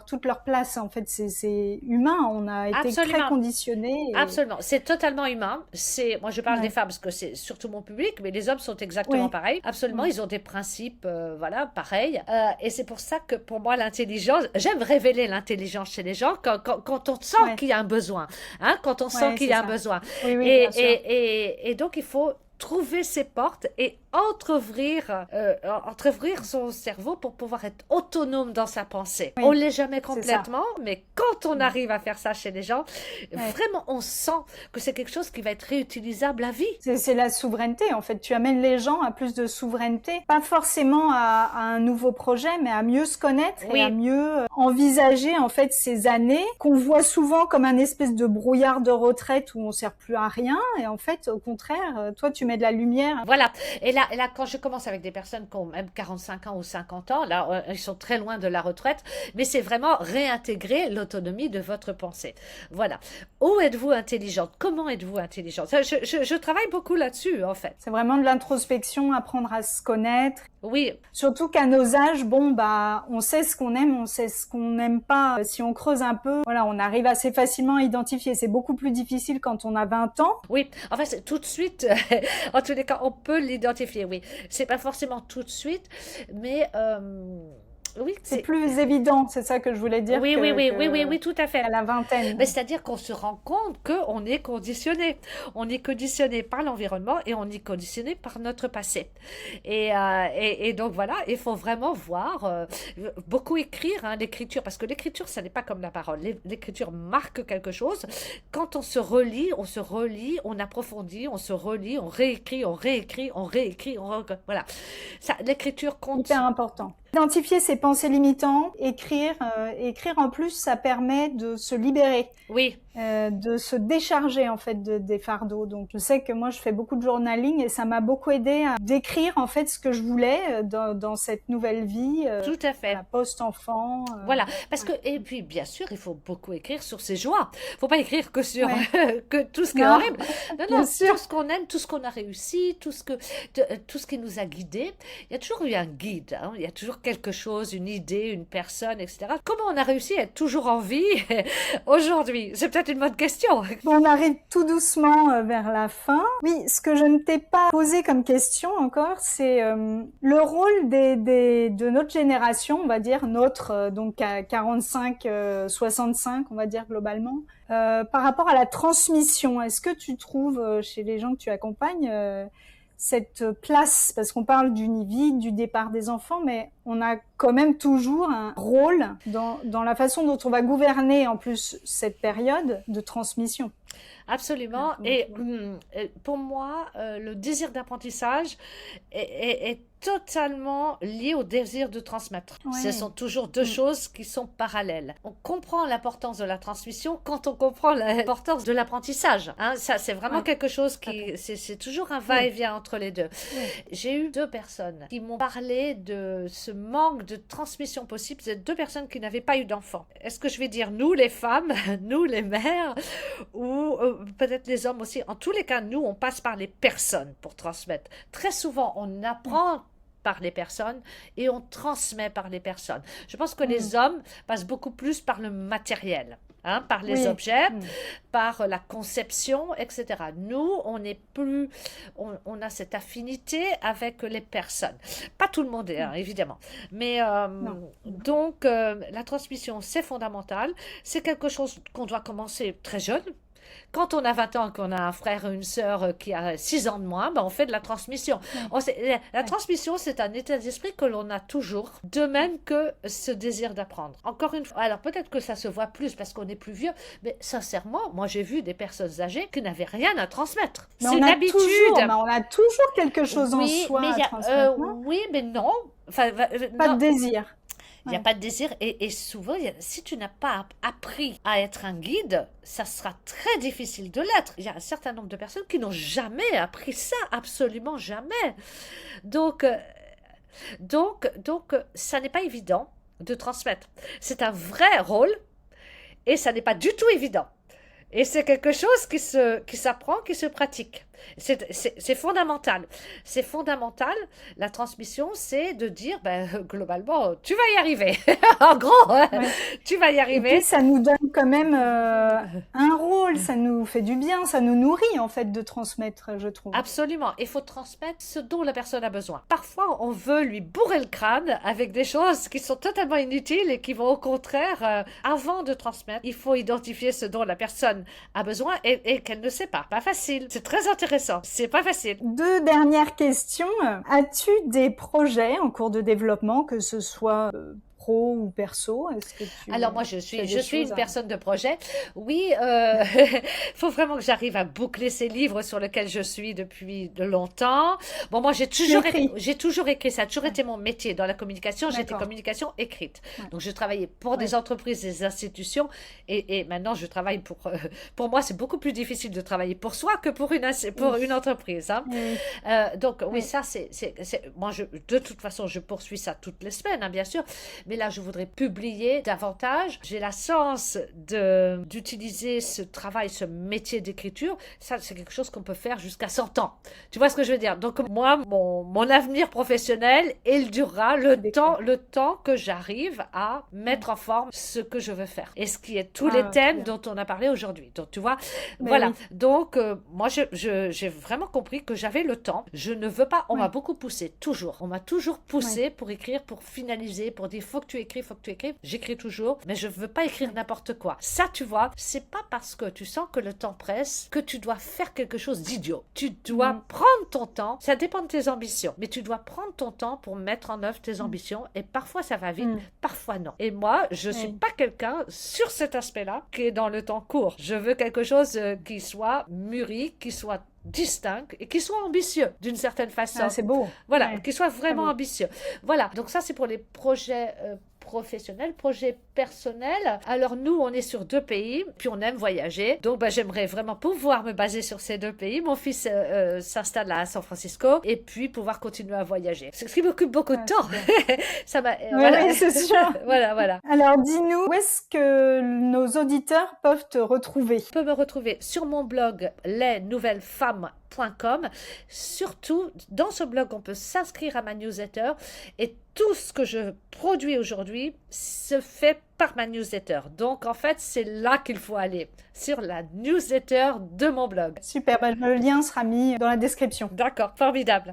toute leur place. En fait, c'est humain. On a été très Absolument. conditionnés Absolument, c'est totalement humain. Moi, je parle des ouais. femmes parce que c'est surtout mon public, mais les hommes sont exactement Oui. pareils. Absolument, Mm. ils ont des principes, voilà, pareils. Et c'est pour ça que pour moi, l'intelligence, j'aime révéler l'intelligence chez les gens quand on sent Ouais. qu'il y a un besoin, hein, quand on sent Ouais, qu'il c'est y a un ça. besoin. Oui, oui, Et, bien sûr. et donc, il faut trouver ses portes et entreouvrir son cerveau pour pouvoir être autonome dans sa pensée. Oui, On ne l'est jamais c'est ça. complètement, mais quand on Mm. arrive à faire ça chez les gens, Ouais. vraiment, on sent que c'est quelque chose qui va être réutilisable à vie. C'est la souveraineté, en fait. Tu amènes les gens à plus de souveraineté, pas forcément à un nouveau projet, mais à mieux se connaître et à Oui, mieux envisager, en fait, ces années qu'on voit souvent comme un espèce de brouillard de retraite où on sert plus à rien. Et en fait, au contraire, toi, tu mets de la lumière. voilà. Et là, quand je commence avec des personnes qui ont même 45 ans ou 50 ans, là, ils sont très loin de la retraite, mais c'est vraiment réintégrer l'autonomie de votre pensée. Voilà. Où êtes-vous intelligente? Comment êtes-vous intelligente? Je travaille beaucoup là-dessus, en fait. C'est vraiment de l'introspection, apprendre à se connaître. Oui, Surtout qu'à nos âges, bon, bah, on sait ce qu'on aime, on sait ce qu'on n'aime pas. Si on creuse un peu, voilà, on arrive assez facilement à identifier. C'est beaucoup plus difficile quand on a 20 ans. oui. Enfin, c'est tout de suite, en tous les cas, on peut l'identifier, oui. C'est pas forcément tout de suite, mais oui, C'est plus évident, c'est ça que je voulais dire, oui, oui, oui, oui, oui, oui, tout à fait. à la vingtaine. Mais c'est-à-dire qu'on se rend compte qu'on est conditionné. On est conditionné par l'environnement et on est conditionné par notre passé. Et donc voilà, il faut vraiment voir, beaucoup écrire, hein, l'écriture, parce que l'écriture, ça n'est pas comme la parole. L'écriture marque quelque chose. Quand on se relit, on approfondit, on se relit, on réécrit, voilà. Ça, l'écriture compte. Hyper important. Identifier ses pensées limitantes, écrire en plus, ça permet de se libérer, Oui, de se décharger en fait des fardeaux. Donc je sais que moi je fais beaucoup de journaling et ça m'a beaucoup aidé à décrire en fait ce que je voulais dans cette nouvelle vie, tout à fait. voilà, post-enfant. Voilà, parce que, Ouais. et puis bien sûr, il faut beaucoup écrire sur ses joies. Faut pas écrire que sur Ouais. que tout ce qui est Non, horrible. Non, bien non, sûr. tout ce qu'on aime, tout ce qu'on a réussi, tout ce qui nous a guidés. Il y a toujours eu un guide, hein. Il y a toujours quelque chose, une idée, une personne, etc. Comment on a réussi à être toujours en vie aujourd'hui? C'est peut-être une bonne question. Bon, on arrive tout doucement vers la fin. Oui, ce que je ne t'ai pas posé comme question encore, c'est le rôle de notre génération, on va dire, donc à 45, 65, on va dire globalement, par rapport à la transmission. Est-ce que tu trouves chez les gens que tu accompagnes cette place, parce qu'on parle d'une vie, du départ des enfants, mais on a quand même toujours un rôle dans la façon dont on va gouverner en plus cette période de transmission. Absolument. Et pour moi, le désir d'apprentissage est totalement lié au désir de transmettre. Ce Ouais. sont toujours deux choses qui sont parallèles. On comprend l'importance de la transmission quand on comprend l'importance de l'apprentissage. Hein, ça, c'est vraiment Ouais. quelque chose qui... C'est toujours un va-et-vient entre les deux. Ouais. J'ai eu deux personnes qui m'ont parlé de ce manque de transmission possible. C'est deux personnes qui n'avaient pas eu d'enfants. Est-ce que je vais dire nous les femmes, nous les mères, ou peut-être les hommes aussi? En tous les cas, nous, on passe par les personnes pour transmettre. Très souvent, on apprend par les personnes et on transmet par les personnes. Je pense que les hommes passent beaucoup plus par le matériel. Hein, par les Oui. objets, par la conception, etc. Nous, on a cette affinité avec les personnes. Pas tout le monde, hein, évidemment. Mais donc, la transmission, c'est fondamental. C'est quelque chose qu'on doit commencer très jeune. Quand on a 20 ans, qu'on a un frère ou une sœur qui a 6 ans de moins, ben on fait de la transmission. La transmission, c'est un état d'esprit que l'on a toujours, de même que ce désir d'apprendre. Encore une fois, alors peut-être que ça se voit plus parce qu'on est plus vieux, mais sincèrement, moi j'ai vu des personnes âgées qui n'avaient rien à transmettre. Mais C'est une habitude. On a toujours quelque chose en soi mais à transmettre, non? oui, mais non. Enfin, Pas non. de désir. Il n'y a Ouais. pas de désir et souvent, si tu n'as pas appris à être un guide, ça sera très difficile de l'être. Il y a un certain nombre de personnes qui n'ont jamais appris ça, absolument jamais. Donc, ça n'est pas évident de transmettre. C'est un vrai rôle et ça n'est pas du tout évident. Et c'est quelque chose qui s'apprend, qui se pratique. C'est fondamental. C'est fondamental. La transmission, c'est de dire, globalement, tu vas y arriver. En gros, Ouais. tu vas y Et arriver. puis ça nous donne quand même un rôle, ça nous fait du bien, ça nous nourrit en fait de transmettre, je trouve. Absolument. Il faut transmettre ce dont la personne a besoin. Parfois, on veut lui bourrer le crâne avec des choses qui sont totalement inutiles et qui vont au contraire, avant de transmettre, il faut identifier ce dont la personne a besoin et qu'elle ne sait pas. Pas facile. C'est très intéressant intéressant. C'est pas facile. 2 dernières questions. As-tu des projets en cours de développement, que ce soit pro ou perso? Est-ce que Alors moi, tu je as des suis une choses à... personne de projet. Oui, faut vraiment que j'arrive à boucler ces livres sur lesquels je suis depuis de longtemps. Bon, moi, Tu écris? j'ai toujours écrit. Ça a toujours Ouais. été mon métier dans la communication. J'étais D'accord. communication écrite. Ouais. Donc, je travaillais pour des Ouais. entreprises, des institutions. Et maintenant, je travaille pour moi, c'est beaucoup plus difficile de travailler pour soi que pour pour Oui. une entreprise, hein. Oui. Donc, oui, Oui. ça, moi, de toute façon, je poursuis ça toutes les semaines, hein, bien sûr. Mais là, je voudrais publier davantage. J'ai la chance d'utiliser ce travail, ce métier d'écriture. Ça, c'est quelque chose qu'on peut faire jusqu'à 100 ans. Tu vois ce que je veux dire? Donc, moi, mon avenir professionnel, il durera le temps que j'arrive à mettre en forme ce que je veux faire. Et ce qui est tous les Ah, très thèmes bien. dont on a parlé aujourd'hui. Donc, tu vois, Ben voilà. oui. Donc, moi, j'ai vraiment compris que j'avais le temps. Je ne veux pas, on m'a Oui. beaucoup poussé, toujours. On m'a toujours Oui. poussé pour écrire, pour finaliser, pour dire, faut que tu écris, faut que tu écrives. J'écris toujours, mais je veux pas écrire n'importe quoi. Ça, tu vois, c'est pas parce que tu sens que le temps presse que tu dois faire quelque chose d'idiot. Tu dois prendre ton temps. Ça dépend de tes ambitions, mais tu dois prendre ton temps pour mettre en œuvre tes ambitions. Et parfois, ça va vite, parfois non. Et moi, je suis Oui. pas quelqu'un sur cet aspect-là qui est dans le temps court. Je veux quelque chose qui soit mûri, qui soit distinct et qui soit ambitieux d'une certaine façon. Ah, c'est beau. Voilà, Ouais. qui soit Très vraiment beau. ambitieux. Voilà, donc ça c'est pour les projets professionnels, projets personnels. Alors nous, on est sur 2 pays, puis on aime voyager. Donc bah, j'aimerais vraiment pouvoir me baser sur ces 2 pays. Mon fils s'installe à San Francisco et puis pouvoir continuer à voyager. C'est ce qui m'occupe beaucoup de Ah, temps. super. Ça m'a, Oui, voilà. oui, c'est sûr. Voilà, voilà. Alors, dis-nous, où est-ce que nos auditeurs peuvent te retrouver? Tu peux me retrouver sur mon blog lesnouvellesfemmes.com. Surtout, dans ce blog, on peut s'inscrire à ma newsletter et tout ce que je produis aujourd'hui se fait par ma newsletter. Donc, en fait, c'est là qu'il faut aller, sur la newsletter de mon blog. Super, bah, le lien sera mis dans la description. D'accord, formidable.